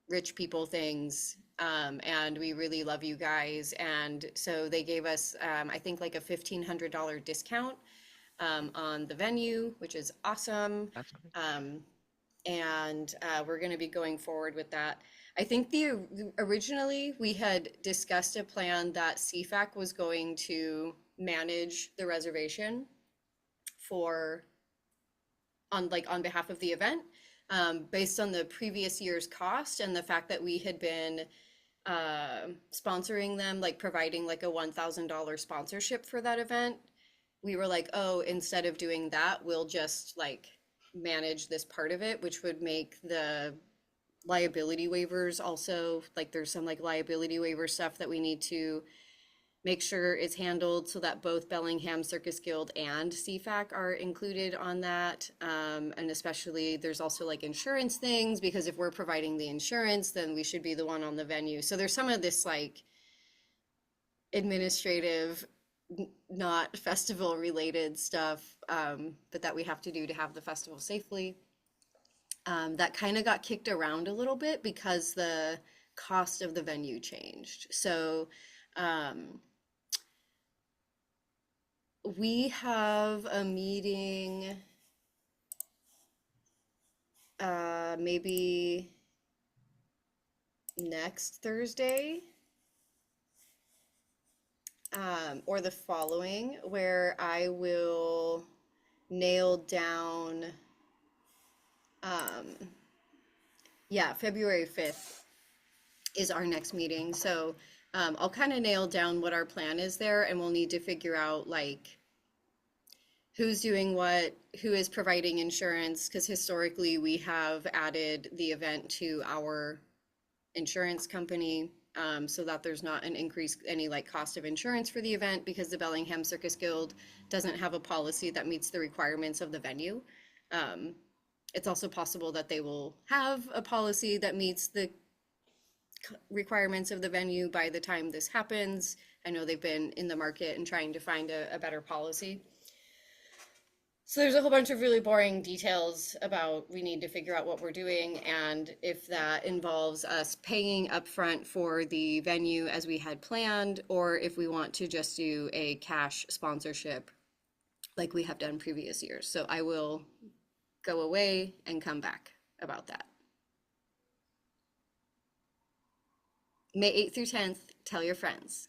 rich people things. And we really love you guys. And so they gave us, I think, like a $1,500 discount on the venue, which is awesome. That's great. And we're going to be going forward with that. I think originally we had discussed a plan that CFAC was going to manage the reservation for on behalf of the event, based on the previous year's cost and the fact that we had been sponsoring them, like providing like a $1,000 sponsorship for that event. We were like, oh, instead of doing that, we'll just like manage this part of it, which would make the liability waivers also, like there's some like liability waiver stuff that we need to make sure is handled so that both Bellingham Circus Guild and CFAC are included on that. And especially there's also like insurance things, because if we're providing the insurance, then we should be the one on the venue. So there's some of this like administrative, not festival related stuff, but that we have to do to have the festival safely. That kind of got kicked around a little bit because the cost of the venue changed. So we have a meeting maybe next Thursday, or the following, where I will nail down, yeah, February 5th is our next meeting. So I'll kind of nail down what our plan is there, and we'll need to figure out like who's doing what, who is providing insurance, because historically we have added the event to our insurance company, so that there's not an increase, any like cost of insurance for the event, because the Bellingham Circus Guild doesn't have a policy that meets the requirements of the venue. It's also possible that they will have a policy that meets the requirements of the venue by the time this happens. I know they've been in the market and trying to find a better policy. So there's a whole bunch of really boring details about we need to figure out what we're doing, and if that involves us paying upfront for the venue as we had planned, or if we want to just do a cash sponsorship like we have done previous years. So I will go away and come back about that. May 8th through 10th, tell your friends.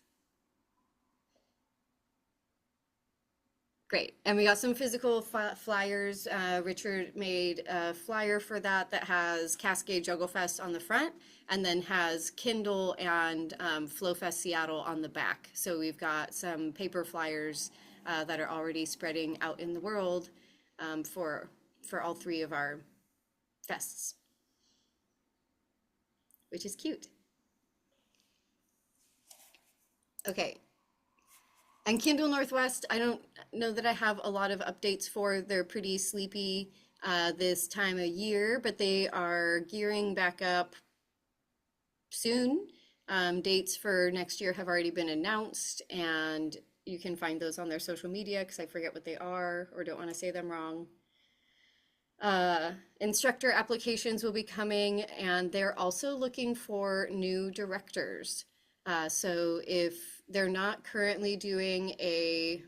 Great. And we got some physical flyers. Richard made a flyer for that has Cascade Juggle Fest on the front, and then has Kindle and FlowFest Seattle on the back. So we've got some paper flyers that are already spreading out in the world for all three of our fests, which is cute. Okay. And Kindle Northwest, I don't know that I have a lot of updates for. They're pretty sleepy this time of year, but they are gearing back up soon. Dates for next year have already been announced, and you can find those on their social media, because I forget what they are or don't want to say them wrong. Instructor applications will be coming, and they're also looking for new directors. So if they're not currently doing a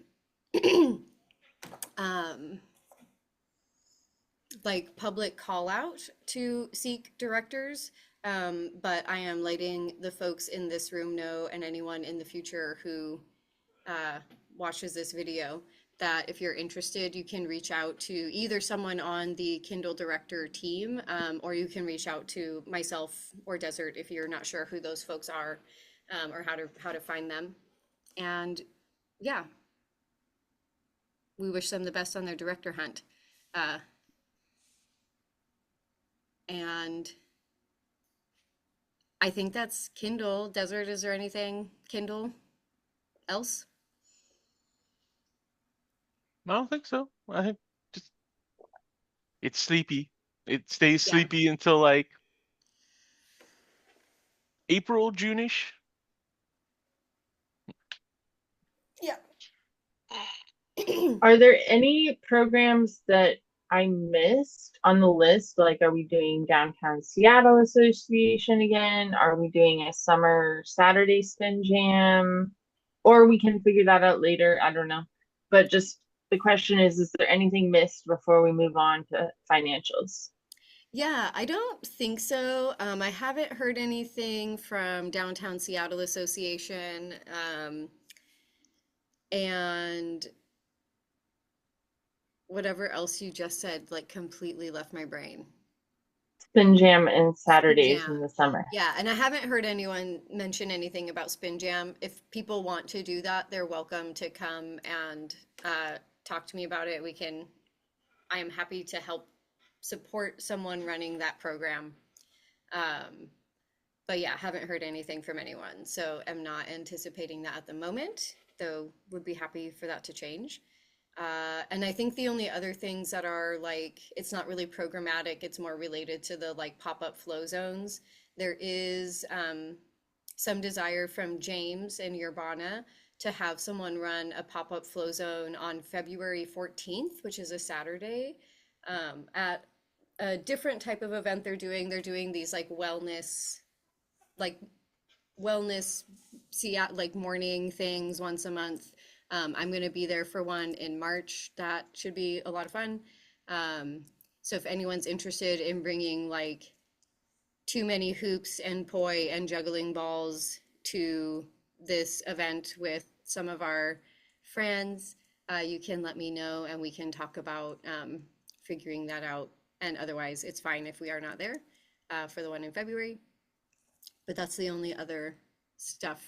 like public call out to seek directors, but I am letting the folks in this room know, and anyone in the future who watches this video, that if you're interested, you can reach out to either someone on the Kindle Director team, or you can reach out to myself or Desert if you're not sure who those folks are, or how to find them. And yeah, we wish them the best on their director hunt. And I think that's Kindle. Desert, is there anything Kindle else? I don't think so. I think just it's sleepy. It stays Yeah. sleepy until like April, June-ish. Yeah. Are there any programs that I missed on the list? Like, are we doing Downtown Seattle Association again? Are we doing a summer Saturday spin jam? Or we can figure that out later. I don't know. But just the question is there anything missed before we move on to financials? Yeah, I don't think so. I haven't heard anything from Downtown Seattle Association. And whatever else you just said, like completely left my brain. Spin jam and Spin Saturdays in Jam. the summer. Yeah, and I haven't heard anyone mention anything about Spin Jam. If people want to do that, they're welcome to come and talk to me about it. I am happy to help support someone running that program. But yeah, haven't heard anything from anyone. So am not anticipating that at the moment, though would be happy for that to change. And I think the only other things that are like, it's not really programmatic, it's more related to the like pop-up flow zones. There is some desire from James and Urbana to have someone run a pop-up flow zone on February 14th, which is a Saturday, at a different type of event they're doing. They're doing these like wellness, like morning things once a month. I'm going to be there for one in March. That should be a lot of fun. So if anyone's interested in bringing like too many hoops and poi and juggling balls to this event with some of our friends, you can let me know and we can talk about figuring that out. And otherwise, it's fine if we are not there for the one in February. But that's the only other stuff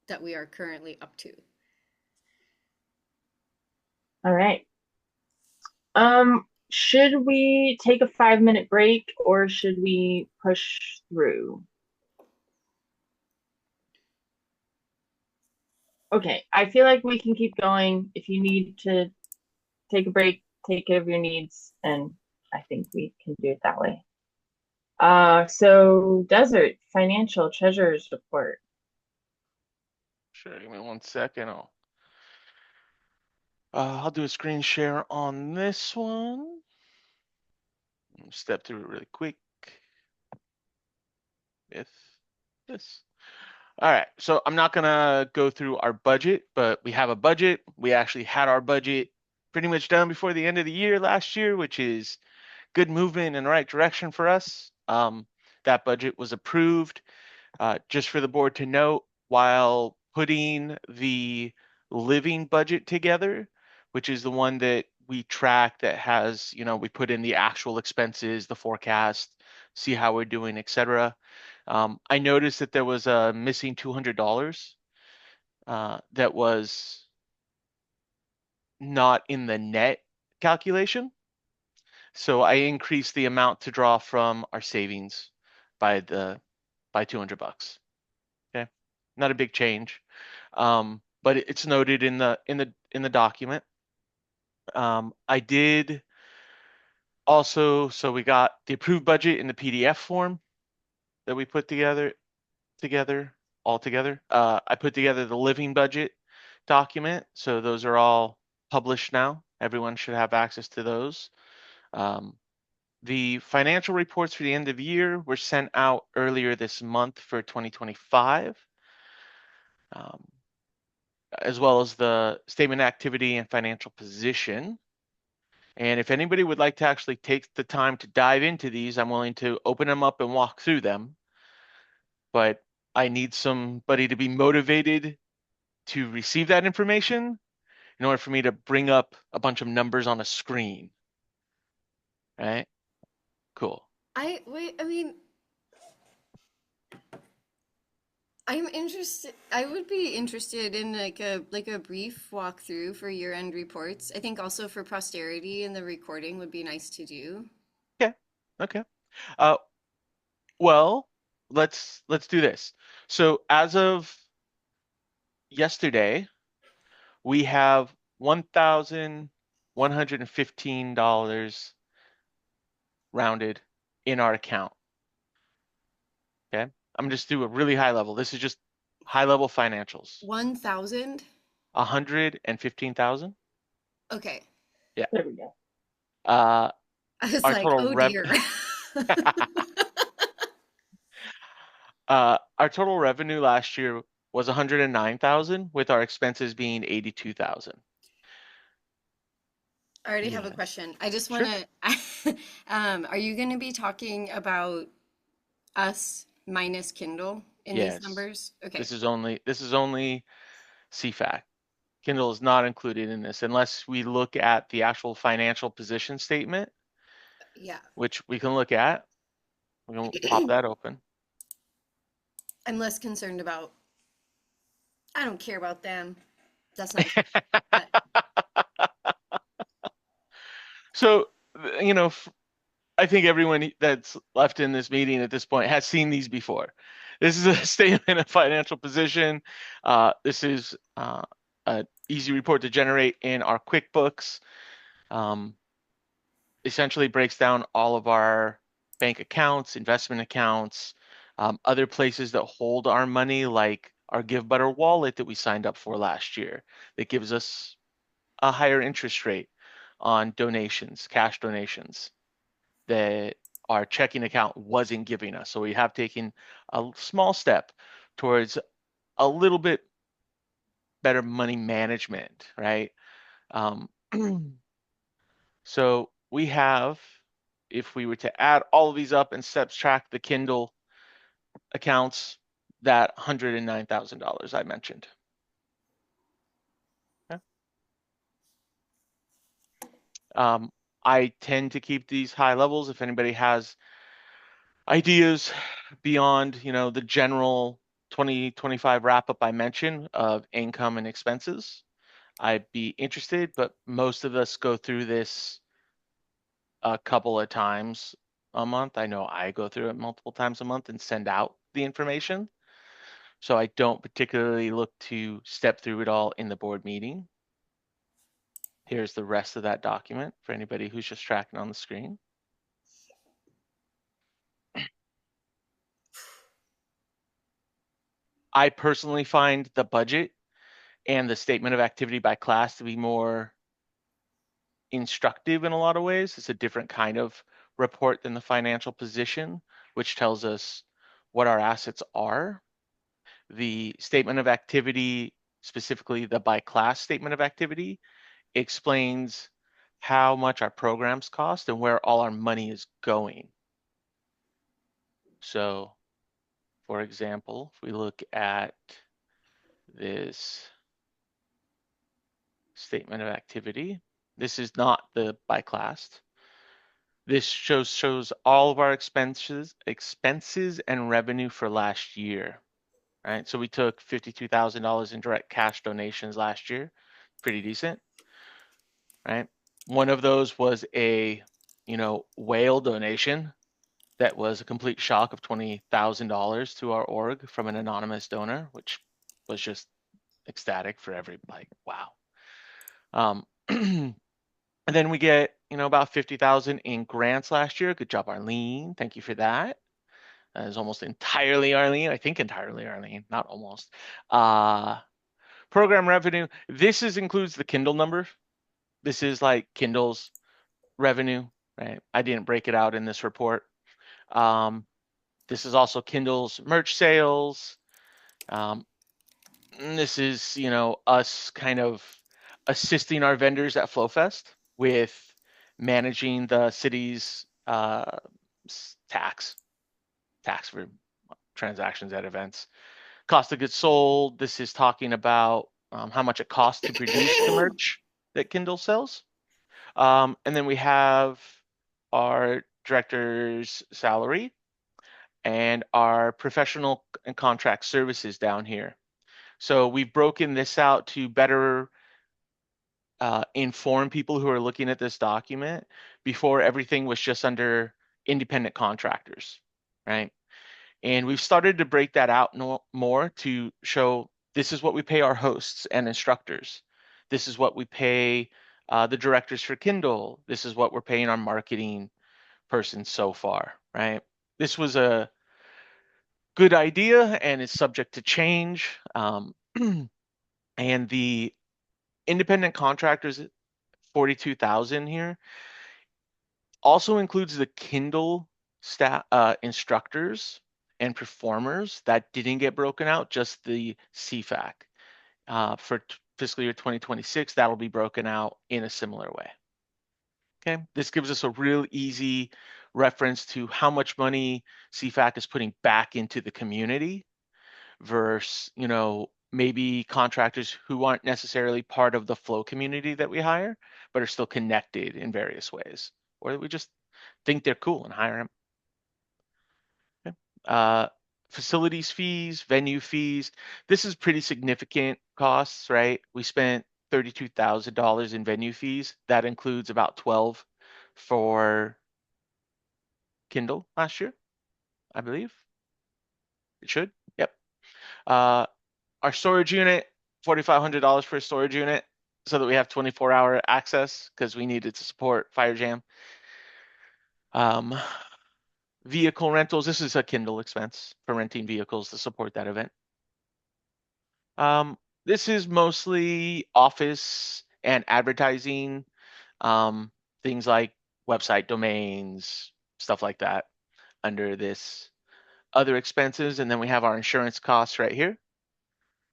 that we are currently up to. All right. Should we take a 5-minute break or should we push through? Okay, I feel like we can keep going. If you need to take a break, take care of your needs, and I think we can do it that way. So Desert Financial Treasurer's Report. Sure, give me 1 second. I'll do a screen share on this one. Step through it really quick. With this. All right, so I'm not gonna go through our budget, but we have a budget. We actually had our budget pretty much done before the end of the year last year, which is good movement in the right direction for us. That budget was approved. Just for the board to note, while putting the living budget together, which is the one that we track that has, we put in the actual expenses, the forecast, see how we're doing, etc. I noticed that there was a missing $200 that was not in the net calculation. So I increased the amount to draw from our savings by $200. Okay, not a big change, but it's noted in the document. I did also, so we got the approved budget in the PDF form that we put together all together. I put together the living budget document, so those are all published now. Everyone should have access to those. The financial reports for the end of year were sent out earlier this month for 2025, as well as the statement of activity and financial position. And if anybody would like to actually take the time to dive into these, I'm willing to open them up and walk through them. But I need somebody to be motivated to receive that information in order for me to bring up a bunch of numbers on a screen. Right? Cool. I mean, I'm interested. I would be interested in like a brief walkthrough for year-end reports. I think also for posterity and the recording would be nice to do. Okay. Okay. Uh, well, let's do this. So as of yesterday, we have $1,115 rounded in our account. Okay. I'm just do a really high level. This is just high level financials. 1,000? 115,000. Okay. Yeah. There we go. I was Our like, total oh rev dear. our total revenue last year was 109,000, with our expenses being 82,000. I already have a Yeah. question. I just Sure. want to, are you going to be talking about us minus Kindle in these Yes. numbers? Okay. This is only CFAC. Kindle is not included in this unless we look at the actual financial position statement, Yeah. which we can look at. We can pop that open. I'm less concerned about, I don't care about them. That's not, but So, you know, I think everyone that's left in this meeting at this point has seen these before. This is a statement of financial position. This is an easy report to generate in our QuickBooks. Essentially breaks down all of our bank accounts, investment accounts, other places that hold our money, like our GiveButter wallet that we signed up for last year, that gives us a higher interest rate on donations, cash donations, that our checking account wasn't giving us. So we have taken a small step towards a little bit better money management, right? So we have, if we were to add all of these up and subtract the Kindle accounts, that $109,000 I mentioned. Okay. I tend to keep these high levels. If anybody has ideas beyond, the general 2025 wrap up I mentioned of income and expenses, I'd be interested, but most of us go through this a couple of times a month. I know I go through it multiple times a month and send out the information. So I don't particularly look to step through it all in the board meeting. Here's the rest of that document for anybody who's just tracking on the screen. I personally find the budget and the statement of activity by class to be more instructive in a lot of ways. It's a different kind of report than the financial position, which tells us what our assets are. The statement of activity, specifically the by class statement of activity, explains how much our programs cost and where all our money is going. So, for example, if we look at this statement of activity, this is not the by class. This shows all of our expenses and revenue for last year. Right? So we took $52,000 in direct cash donations last year. Pretty decent. Right? One of those was a, whale donation that was a complete shock of $20,000 to our org from an anonymous donor, which was just ecstatic for everybody. Wow. And then we get, about 50,000 in grants last year. Good job, Arlene. Thank you for that. That is almost entirely Arlene. I think entirely Arlene, not almost. Program revenue. This includes the Kindle number. This is like Kindle's revenue, right? I didn't break it out in this report. This is also Kindle's merch sales. This is, us kind of assisting our vendors at FlowFest with managing the city's tax for transactions at events. Cost of goods sold. This is talking about how much it costs to produce the merch that Kindle sells. And then we have our director's salary and our professional and contract services down here. So we've broken this out to better inform people who are looking at this document. Before, everything was just under independent contractors, right? And we've started to break that out more to show this is what we pay our hosts and instructors. This is what we pay the directors for Kindle. This is what we're paying our marketing person so far, right? This was a good idea and is subject to change. And the independent contractors, 42,000 here, also includes the Kindle staff, instructors and performers that didn't get broken out, just the CFAC. For fiscal year 2026, that'll be broken out in a similar way. Okay, this gives us a real easy reference to how much money CFAC is putting back into the community versus, maybe contractors who aren't necessarily part of the flow community that we hire, but are still connected in various ways, or we just think they're cool and hire them. Okay. Facilities fees, venue fees. This is pretty significant costs, right? We spent $32,000 in venue fees. That includes about 12 for Kindle last year, I believe. It should. Yep. Our storage unit, $4,500 for a storage unit so that we have 24-hour access because we needed to support FireJam. Vehicle rentals, this is a Kindle expense for renting vehicles to support that event. This is mostly office and advertising, things like website domains, stuff like that under this other expenses. And then we have our insurance costs right here.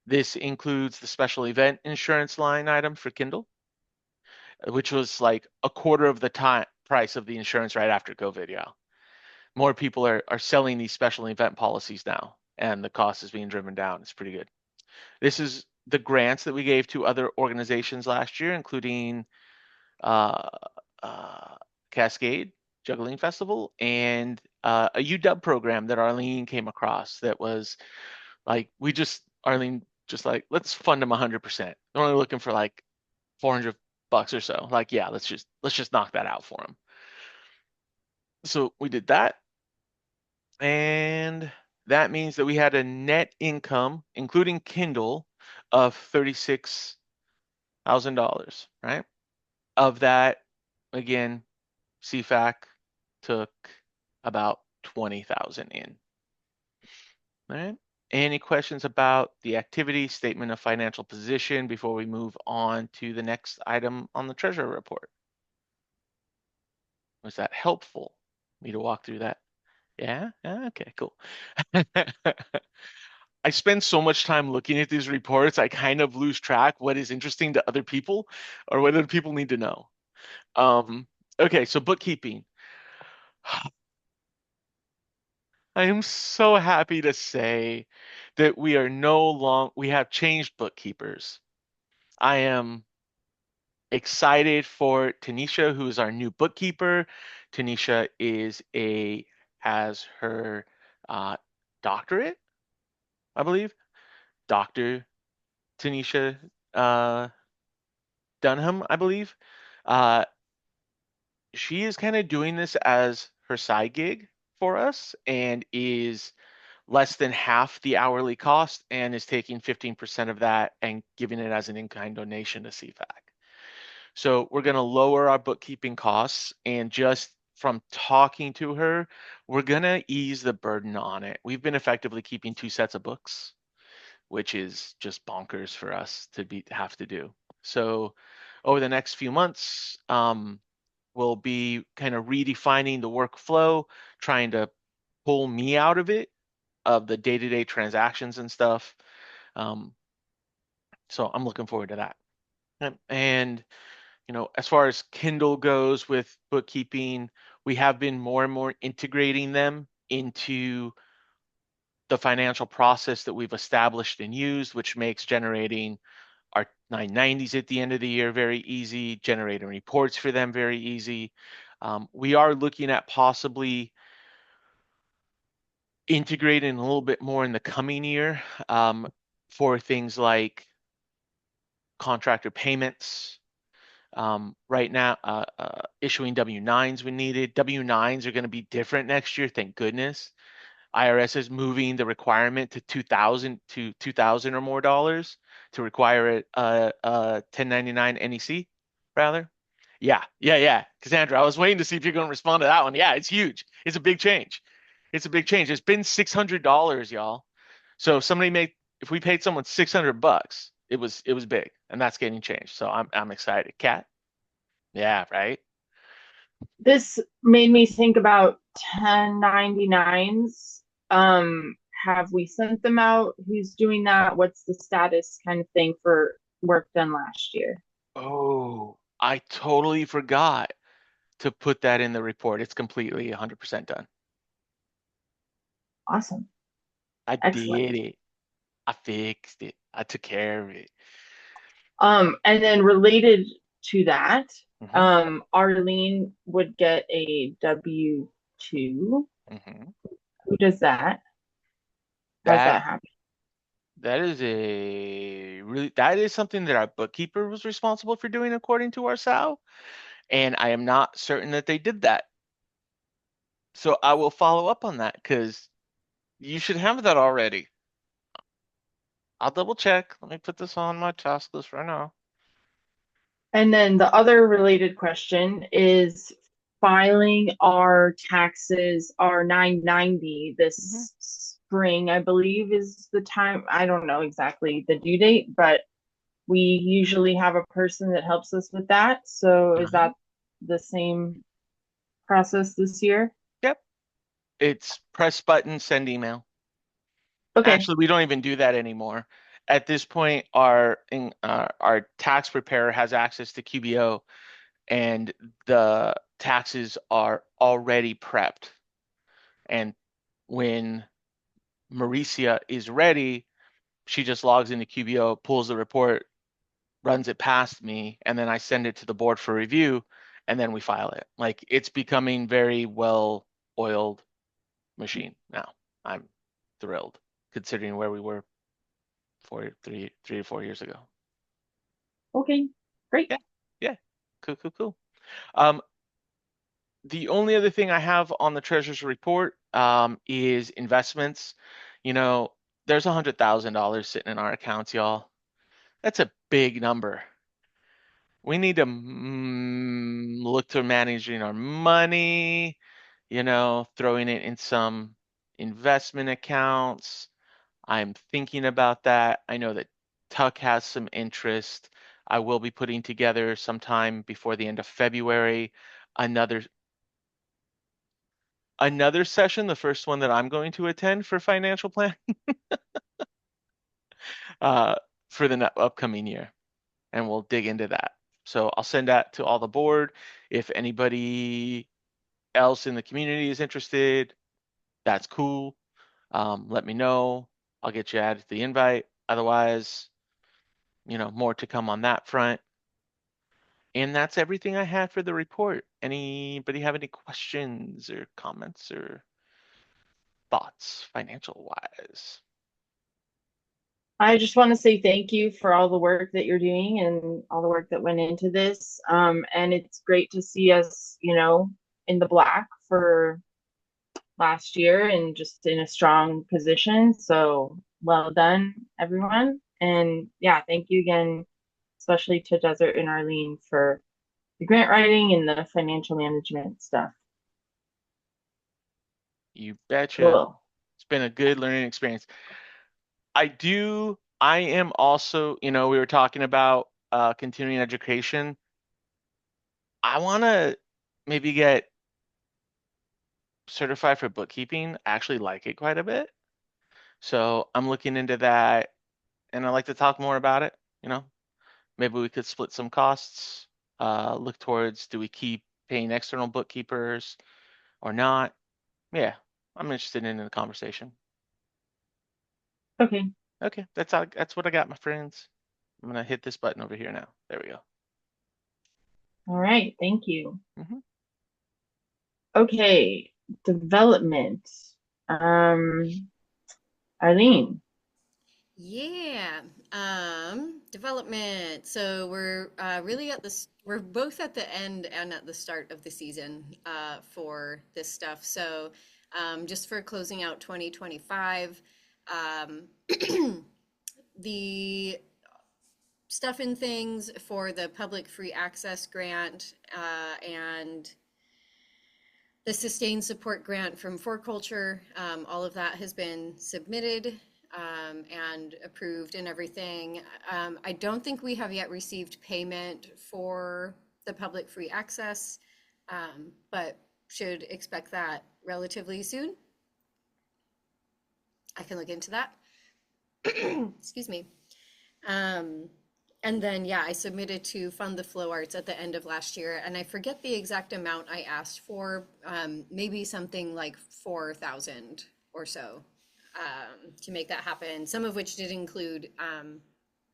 This includes the special event insurance line item for Kindle, which was like a quarter of the price of the insurance right after COVID. Yeah. More people are selling these special event policies now, and the cost is being driven down. It's pretty good. This is the grants that we gave to other organizations last year, including Cascade Juggling Festival and a UW program that Arlene came across that was like, Arlene just like, let's fund them 100%. They're only looking for like $400 or so. Like, yeah, let's just knock that out for them. So we did that. And that means that we had a net income, including Kindle, of $36,000, right? Of that, again, CFAC took about 20,000 in. All right. Any questions about the activity statement of financial position before we move on to the next item on the treasurer report? Was that helpful, me to walk through that? Yeah? Okay, cool. I spend so much time looking at these reports, I kind of lose track what is interesting to other people or what other people need to know. Okay, so bookkeeping. I am so happy to say that we have changed bookkeepers. I am excited for Tanisha, who is our new bookkeeper. Tanisha has her doctorate, I believe. Dr. Tanisha Dunham, I believe. She is kind of doing this as her side gig for us and is less than half the hourly cost and is taking 15% of that and giving it as an in-kind donation to CFAC. So we're going to lower our bookkeeping costs, and just from talking to her, we're going to ease the burden on it. We've been effectively keeping 2 sets of books, which is just bonkers for us to have to do. So over the next few months, we'll be kind of redefining the workflow, trying to pull me out of it, of the day-to-day transactions and stuff. So I'm looking forward to that. And as far as Kindle goes with bookkeeping, we have been more and more integrating them into the financial process that we've established and used, which makes generating our 990s at the end of the year, very easy. Generating reports for them, very easy. We are looking at possibly integrating a little bit more in the coming year for things like contractor payments. Right now, issuing W-9s when needed. W-9s are going to be different next year, thank goodness. IRS is moving the requirement to 2,000 or more dollars to require it 1099 NEC rather. Yeah. Cassandra, I was waiting to see if you're going to respond to that one. Yeah, it's huge. It's a big change. It's a big change. It's been $600, y'all. So if we paid someone $600, it was big, and that's getting changed. So I'm excited. Kat? Yeah, right. This made me think about 1099s. Have we sent them out? Who's doing that? What's the status kind of thing for work done last year? Oh, I totally forgot to put that in the report. It's completely 100% done. Awesome. I Excellent. did it. I fixed it. I took care of it. And then related to that, Mhm. Arlene would get a W-2. Mhm. Who does that? How's That that happen? that is something that our bookkeeper was responsible for doing according to our SAL, and I am not certain that they did that. So I will follow up on that because you should have that already. I'll double check. Let me put this on my task list right now. And then the other related question is filing our taxes, our 990 Mhm. this spring, I believe is the time. I don't know exactly the due date, but we usually have a person that helps us with that. So is Mhm. that the same process this year? Yep. It's press button, send email. Okay. Actually, we don't even do that anymore. At this point, our tax preparer has access to QBO, and the taxes are already prepped. And when Mauricia is ready, she just logs into QBO, pulls the report, runs it past me, and then I send it to the board for review, and then we file it. Like it's becoming very well-oiled machine now. I'm thrilled considering where we were 3 to 4 years ago. Okay. Great. Yeah, yeah, cool. Um, the only other thing I have on the treasurer's report is investments. You know, there's $100,000 sitting in our accounts, y'all. That's a big number. We need to look to managing our money, throwing it in some investment accounts. I'm thinking about that. I know that Tuck has some interest. I will be putting together sometime before the end of February another session, the first one that I'm going to attend for financial plan uh, for the upcoming year, and we'll dig into that. So I'll send that to all the board. If anybody else in the community is interested, that's cool. Let me know. I'll get you added to the invite. Otherwise, more to come on that front. And that's everything I had for the report. Anybody have any questions or comments or thoughts financial wise? I just want to say thank you for all the work that you're doing and all the work that went into this. And it's great to see us, in the black for last year and just in a strong position. So well done, everyone. And yeah, thank you again, especially to Desert and Arlene for the grant writing and the financial management stuff. You betcha. Cool. It's been a good learning experience. I am also, we were talking about continuing education. I want to maybe get certified for bookkeeping. I actually like it quite a bit. So I'm looking into that and I'd like to talk more about it. Maybe we could split some costs, look towards do we keep paying external bookkeepers or not? Yeah, I'm interested in the conversation. Okay. Okay, that's what I got, my friends. I'm gonna hit this button over here now. There we go. All right, thank you. Mhm. Okay, development. Arlene. Yeah, development. So we're really at this, we're both at the end and at the start of the season for this stuff. So just for closing out 2025, um, the stuff and things for the public free access grant and the sustained support grant from For Culture, all of that has been submitted and approved and everything. I don't think we have yet received payment for the public free access, but should expect that relatively soon. I can look into that. Excuse me. And then, yeah, I submitted to fund the Flow Arts at the end of last year, and I forget the exact amount I asked for, maybe something like 4,000 or so, to make that happen. Some of which did include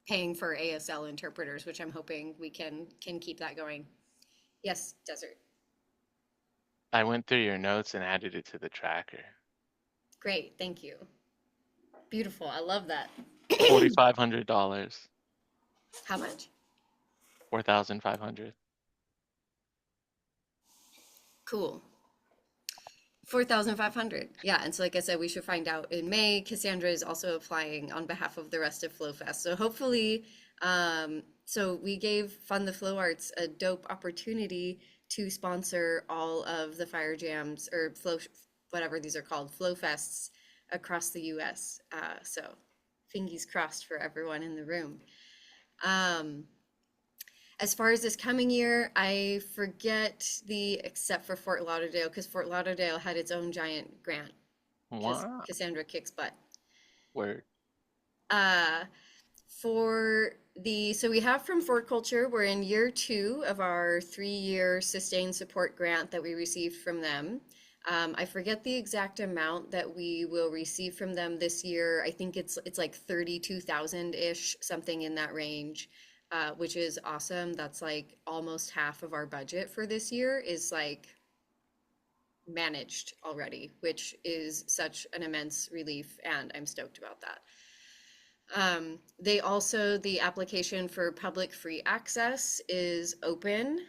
paying for ASL interpreters, which I'm hoping we can keep that going. Yes, Desert. I went through your notes and added it to the tracker. Great, thank you. Beautiful, I love that. $4,500. How much? 4,500. Cool. 4,500. Yeah, and so like I said, we should find out in May. Cassandra is also applying on behalf of the rest of FlowFest. So hopefully, so we gave Fund the Flow Arts a dope opportunity to sponsor all of the fire jams or flow, whatever these are called, Flow Fests across the US. So fingers crossed for everyone in the room. As far as this coming year, I forget the except for Fort Lauderdale because Fort Lauderdale had its own giant grant because Wow. Cassandra kicks butt. Word. For so we have from Fort Culture, we're in year 2 of our 3-year sustained support grant that we received from them. I forget the exact amount that we will receive from them this year. I think it's like 32,000-ish, something in that range. Which is awesome. That's like almost half of our budget for this year is like managed already, which is such an immense relief, and I'm stoked about that. They also, the application for public free access is open.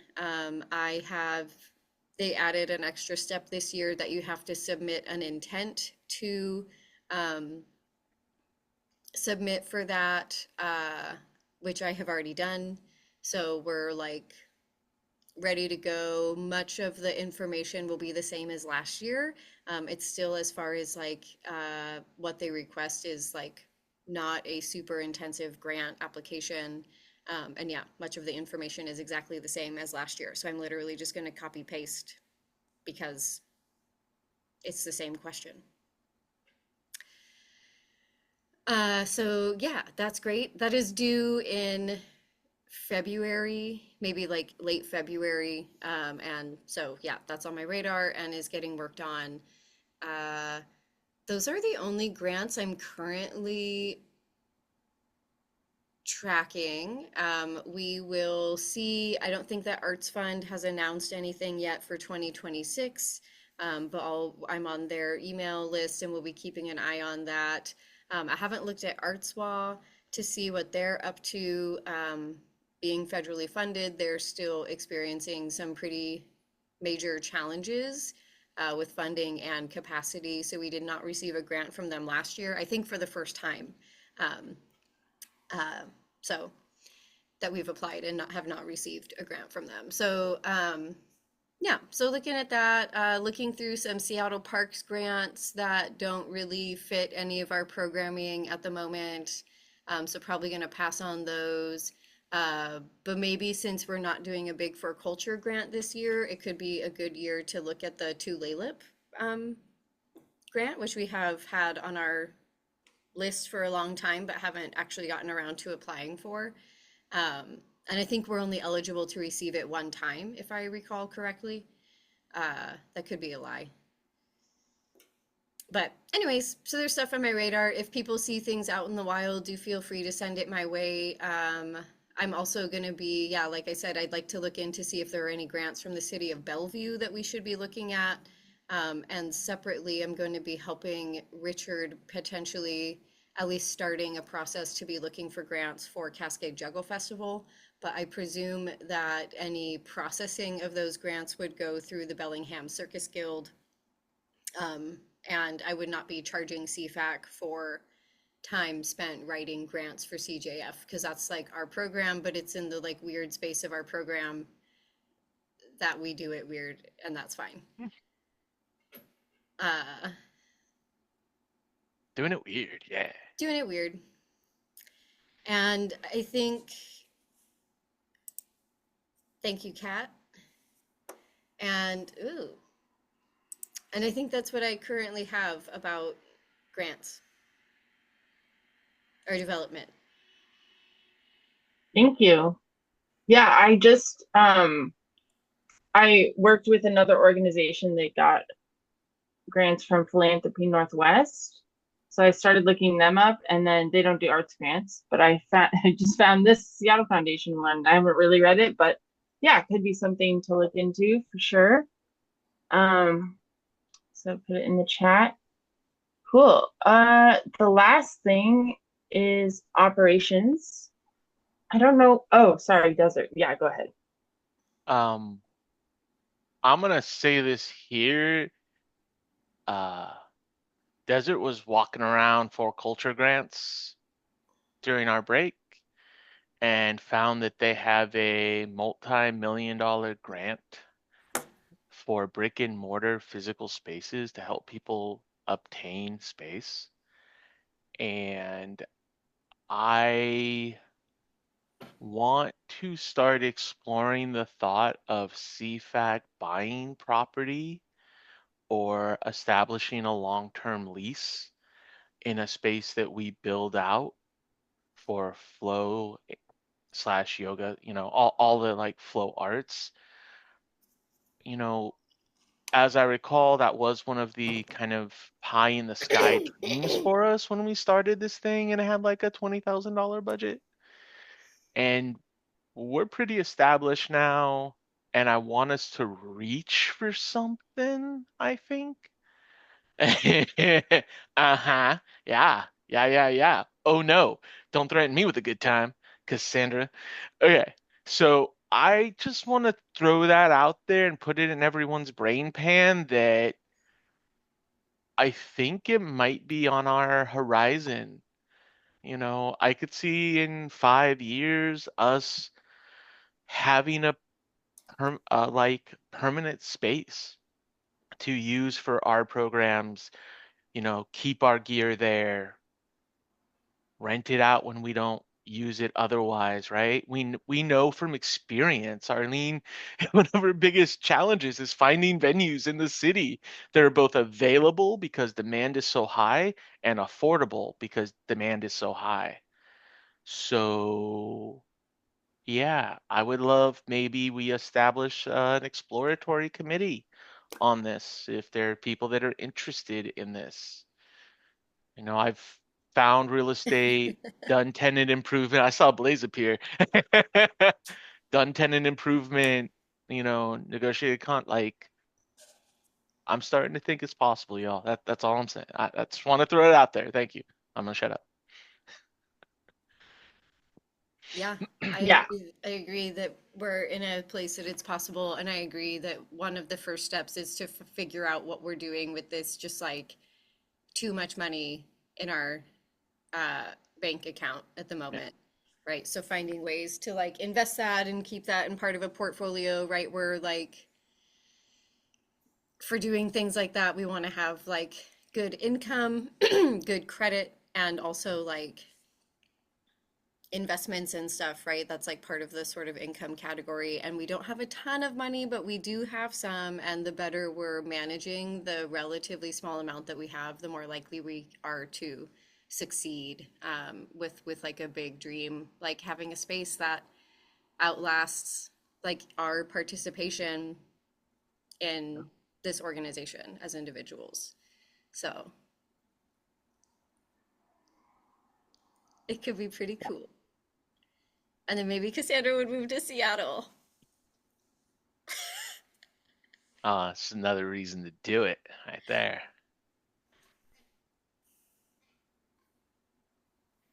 They added an extra step this year that you have to submit an intent to submit for that, which I have already done. So we're like ready to go. Much of the information will be the same as last year. It's still as far as like what they request is like not a super intensive grant application. And yeah, much of the information is exactly the same as last year. So I'm literally just going to copy paste because it's the same question. So yeah, that's great. That is due in February, maybe like late February. And so yeah, that's on my radar and is getting worked on. Those are the only grants I'm currently tracking. We will see. I don't think that Arts Fund has announced anything yet for 2026, but I'm on their email list and we'll be keeping an eye on that. I haven't looked at ArtsWA to see what they're up to. Being federally funded, they're still experiencing some pretty major challenges with funding and capacity. So we did not receive a grant from them last year, I think for the first time. So that we've applied and have not received a grant from them. So yeah, so looking at that, looking through some Seattle Parks grants that don't really fit any of our programming at the moment. So probably going to pass on those. But maybe since we're not doing a Big for Culture grant this year, it could be a good year to look at the Tulalip grant, which we have had on our list for a long time, but haven't actually gotten around to applying for. And I think we're only eligible to receive it one time, if I recall correctly. That could be a lie. But anyways, so there's stuff on my radar. If people see things out in the wild, do feel free to send it my way. I'm also going to be, yeah, like I said, I'd like to look in to see if there are any grants from the city of Bellevue that we should be looking at. And separately, I'm going to be helping Richard potentially at least starting a process to be looking for grants for Cascade Juggle Festival. But I presume that any processing of those grants would go through the Bellingham Circus Guild. And I would not be charging CFAC for time spent writing grants for CJF because that's like our program, but it's in the like weird space of our program that we do it weird, and that's fine. Doing it weird, yeah. Doing it weird. And I think, thank you, Kat. And I think that's what I currently have about grants or development. Thank you. Yeah, I just I worked with another organization that got grants from Philanthropy Northwest. So I started looking them up, and then they don't do arts grants, but I just found this Seattle Foundation one. I haven't really read it, but yeah, it could be something to look into for sure. So put it in the chat. Cool. The last thing is operations. I don't know. Oh, sorry, Desert. Yeah, go ahead. I'm gonna say this here. Desert was walking around for culture grants during our break and found that they have a multi-million-dollar grant for brick and mortar physical spaces to help people obtain space. And I want to start exploring the thought of CFAC buying property or establishing a long-term lease in a space that we build out for flow slash yoga, all the like flow arts. As I recall, that was one of the kind of pie in the sky dreams for us when we started this thing and it had like a $20,000 budget. And we're pretty established now, and I want us to reach for something, I think. Uh-huh. Yeah. Yeah, yeah, yeah. Oh no. Don't threaten me with a good time, Cassandra. Okay. So I just want to throw that out there and put it in everyone's brain pan that I think it might be on our horizon. I could see in 5 years us having a like permanent space to use for our programs, keep our gear there, rent it out when we don't use it otherwise, right? We know from experience, Arlene, one of our biggest challenges is finding venues in the city that are both available because demand is so high and affordable because demand is so high. So, yeah, I would love maybe we establish an exploratory committee on this if there are people that are interested in this. I've found real estate, done tenant improvement. I saw Blaze appear. Done tenant improvement, negotiated like I'm starting to think it's possible, y'all. That's all I'm saying. I just want to throw it out there. Thank you. I'm gonna shut up. Yeah, Yeah. I agree that we're in a place that it's possible, and I agree that one of the first steps is to figure out what we're doing with this just like too much money in our bank account at the moment, right? So finding ways to like invest that and keep that in part of a portfolio, right? Where like for doing things like that, we want to have like good income, good credit, and also like investments and stuff, right? That's like part of the sort of income category. And we don't have a ton of money, but we do have some. And the better we're managing the relatively small amount that we have, the more likely we are to succeed with like a big dream, like having a space that outlasts like our participation in this organization as individuals. So it could be pretty cool. And then maybe Cassandra would move to Seattle. It's another reason to do it right there.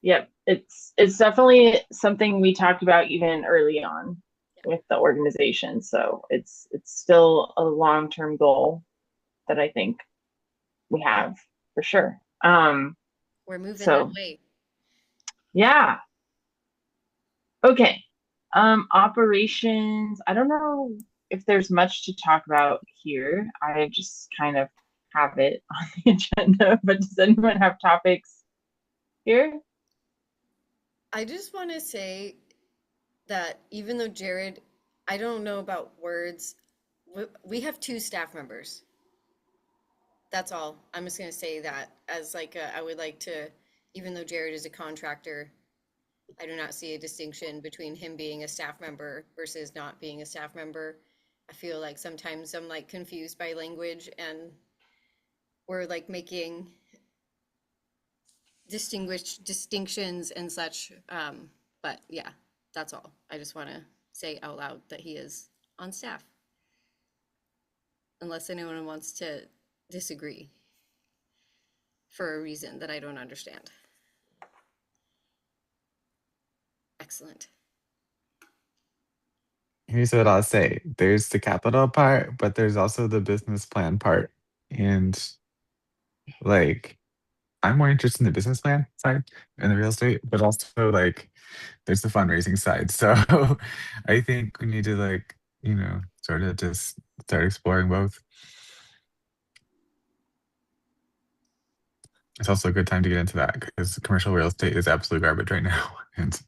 Yep, it's definitely something we talked about even early on with the organization. So it's still a long-term goal that I think we have for sure. We're moving So that way. yeah. Okay. Operations. I don't know if there's much to talk about here. I just kind of have it on the agenda, but does anyone have topics here? I just want to say that even though Jared, I don't know about words, we have 2 staff members. That's all. I'm just going to say that as like I would like to, even though Jared is a contractor, I do not see a distinction between him being a staff member versus not being a staff member. I feel like sometimes I'm like confused by language and we're like making distinctions and such. But yeah, that's all. I just want to say out loud that he is on staff. Unless anyone wants to disagree for a reason that I don't understand. Excellent. Here's what I'll say. There's the capital part, but there's also the business plan part. And like, I'm more interested in the business plan side and the real estate, but also like there's the fundraising side. So I think we need to like, sort of just start exploring both. It's also a good time to get into that because commercial real estate is absolute garbage right now. And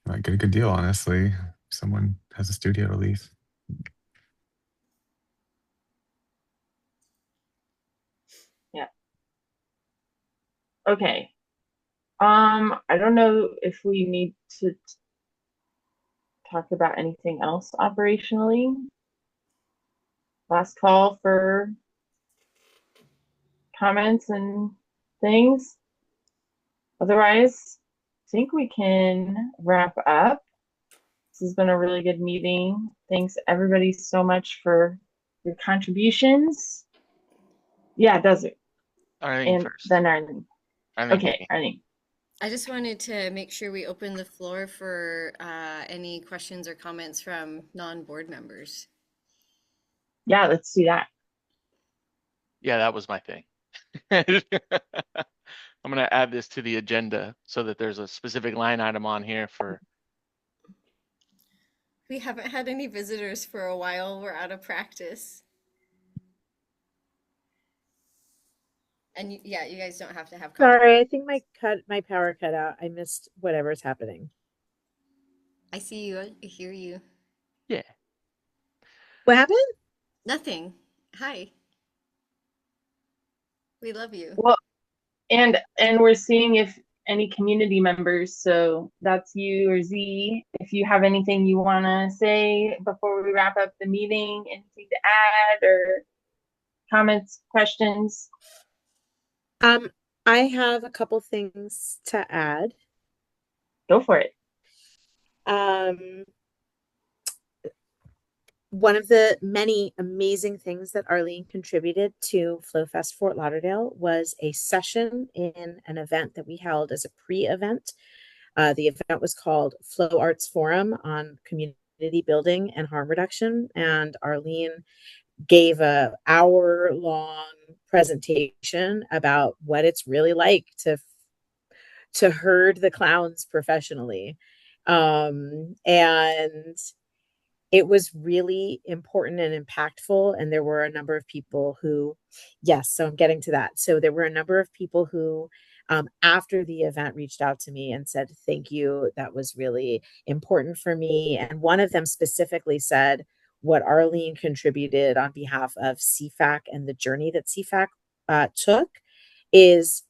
I might get a good deal, honestly. If someone has a studio to lease. Yeah. Okay. I don't know if we need to talk about anything else operationally. Last call for comments and things. Otherwise, I think we can wrap up. This has been a really good meeting. Thanks everybody so much for your contributions. Yeah, does it? Arlene And first. then Arlene. Arlene, Okay, Arlene. I just wanted to make sure we open the floor for any questions or comments from non-board members. Yeah, let's do that. Yeah, that was my thing. I'm going to add this to the agenda so that there's a specific line item on here for. We haven't had any visitors for a while. We're out of practice. And yeah, you guys don't have to have. Sorry, I think my power cut out. I missed whatever's happening. I see you. I hear you. Yeah. What happened? Nothing. Hi. We love you. Well, and we're seeing if any community members, so that's you or Z, if you have anything you want to say before we wrap up the meeting, anything to add or comments, questions? I have a couple things to add. Go for it. One of the many amazing things that Arlene contributed to FlowFest Fort Lauderdale was a session in an event that we held as a pre-event. The event was called Flow Arts Forum on Community Building and Harm Reduction, and Arlene gave an hour-long presentation about what it's really like to herd the clowns professionally. And it was really important and impactful. And there were a number of people who, yes, so I'm getting to that. So there were a number of people who, after the event, reached out to me and said, thank you. That was really important for me. And one of them specifically said, what Arlene contributed on behalf of CFAC and the journey that CFAC took is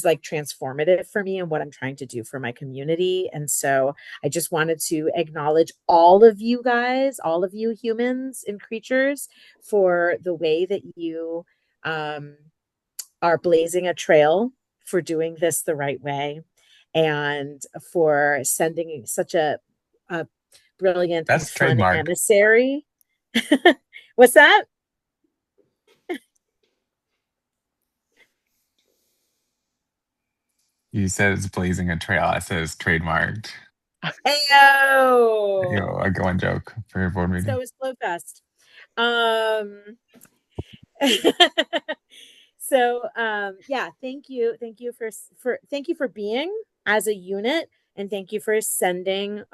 like transformative for me and what I'm trying to do for my community. And so I just wanted to acknowledge all of you guys, all of you humans and creatures, for the way that you um, are blazing a trail for doing this the right way and for sending such a brilliant and That's fun trademark. emissary. What's that? You said it's blazing a trail. I said it's trademarked. Ayo! I go one joke for your board So meeting. is Flowfest. Um, yeah, thank you thank you for being as a unit, and thank you for sending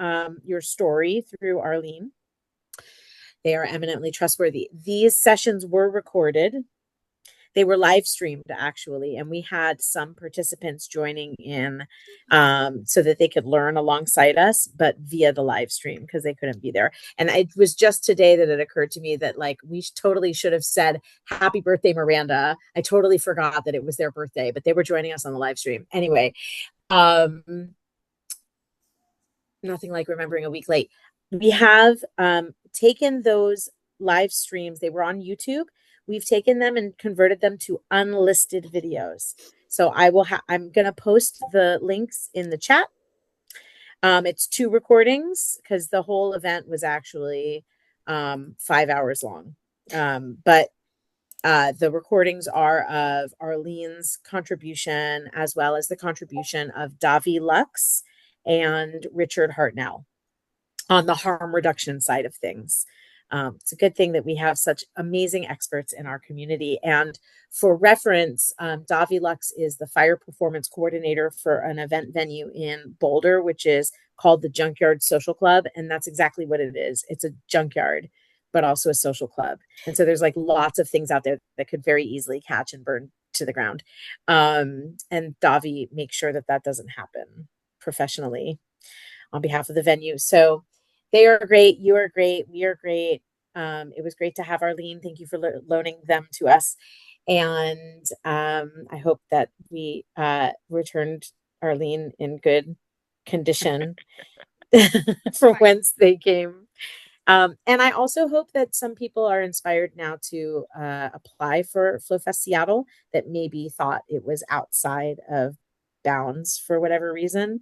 your story through Arlene. They are eminently trustworthy. These sessions were recorded. They were live streamed actually, and we had some participants joining in so that they could learn alongside us, but via the live stream because they couldn't be there. And it was just today that it occurred to me that like we totally should have said happy birthday, Miranda. I totally forgot that it was their birthday, but they were joining us on the live stream anyway. Nothing like remembering a week late. We have taken those live streams, they were on YouTube. We've taken them and converted them to unlisted videos. So I'm going to post the links in the chat. It's 2 recordings because the whole event was actually 5 hours long. But the recordings are of Arlene's contribution as well as the contribution of Davi Lux and Richard Hartnell on the harm reduction side of things. It's a good thing that we have such amazing experts in our community. And for reference, Davi Lux is the fire performance coordinator for an event venue in Boulder, which is called the Junkyard Social Club. And that's exactly what it is. It's a junkyard, but also a social club. And so there's like lots of things out there that could very easily catch and burn to the ground. And Davi makes sure that that doesn't happen professionally on behalf of the venue. So they are great. You are great. We are great. It was great to have Arlene. Thank you for loaning them to us. And I hope that we returned Arlene in good condition from whence they came. And I also hope that some people are inspired now to apply for FlowFest Seattle that maybe thought it was outside of bounds for whatever reason.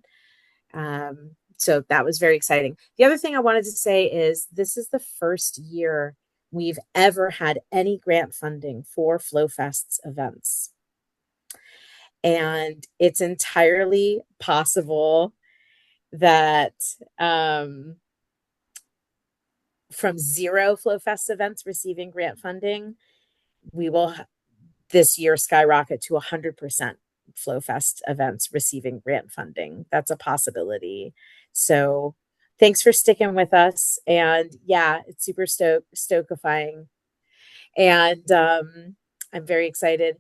So that was very exciting. The other thing I wanted to say is this is the first year we've ever had any grant funding for FlowFest's events. And it's entirely possible that from 0 FlowFest events receiving grant funding, we will this year skyrocket to 100% FlowFest events receiving grant funding. That's a possibility. So thanks for sticking with us. And yeah, it's super stokifying. And I'm very excited.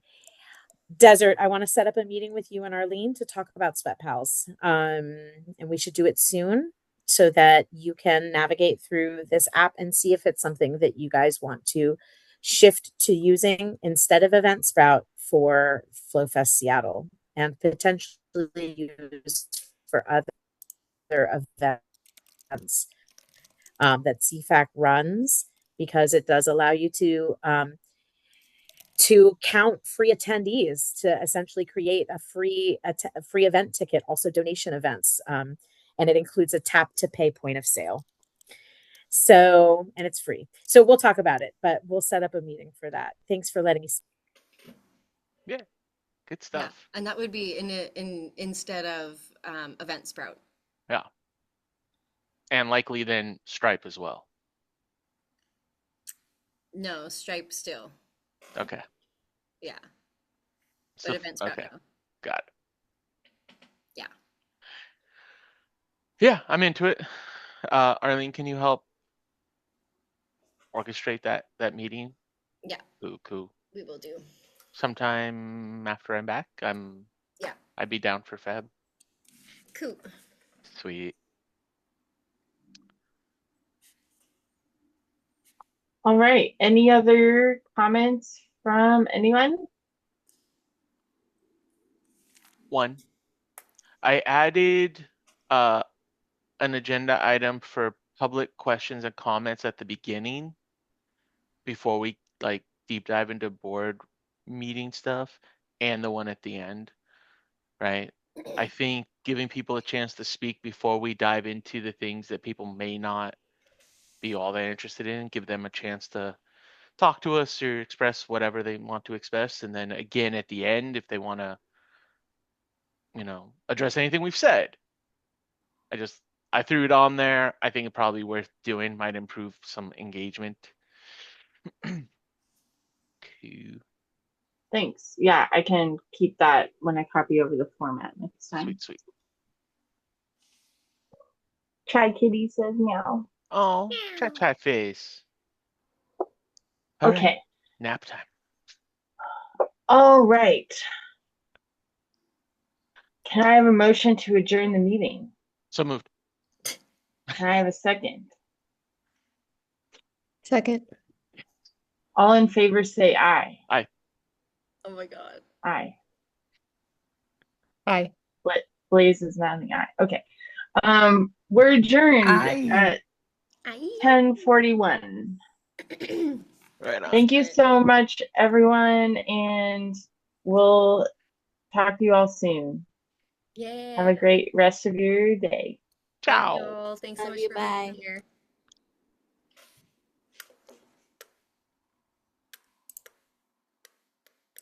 Desert, I want to set up a meeting with you and Arlene to talk about Sweat Pals. And we should do it soon so that you can navigate through this app and see if it's something that you guys want to shift to using instead of Eventbrite for FlowFest Seattle and potentially use for other events that CFAC runs, because it does allow you to count free attendees to essentially create a free event ticket, also donation events. And it includes a tap to pay point of sale. So, and it's free. So we'll talk about it, but we'll set up a meeting for that. Thanks for letting me. Yeah, good stuff. Yeah, and that would be instead of Eventbrite. Yeah. And likely then Stripe as well. No, Stripe still. Okay. Yeah. So, But Eventbrite. okay. No. Got it. Yeah. Yeah, I'm into it. Arlene, can you help orchestrate that meeting? Yeah. Cool. We will do. Sometime after I'm back, I'd be down for Feb. Cool. Sweet. All right. Any other comments from anyone? One, I added an agenda item for public questions and comments at the beginning before we like deep dive into board meeting stuff and the one at the end, right? I think giving people a chance to speak before we dive into the things that people may not be all that interested in, give them a chance to talk to us or express whatever they want to express. And then again at the end, if they want to, address anything we've said. I threw it on there. I think it probably worth doing, might improve some engagement. Cool. Thanks. Yeah, I can keep that when I copy over the format next time. Sweet. Chai Kitty says meow. Oh, chat face. All right, Okay. nap time. All right. Can I have a motion to adjourn the meeting? So moved. Can I have a second? Second. All in favor say aye. Aye. Oh my God. Aye. Aye. Blaze is nodding aye. Okay. We're adjourned Aye. at 10:41. Right on. Thank you so much, everyone, and we'll talk to you all soon. Yeah. Have a great rest of your day. Ciao. Y'all. Thanks so Love much you, for bye. being here.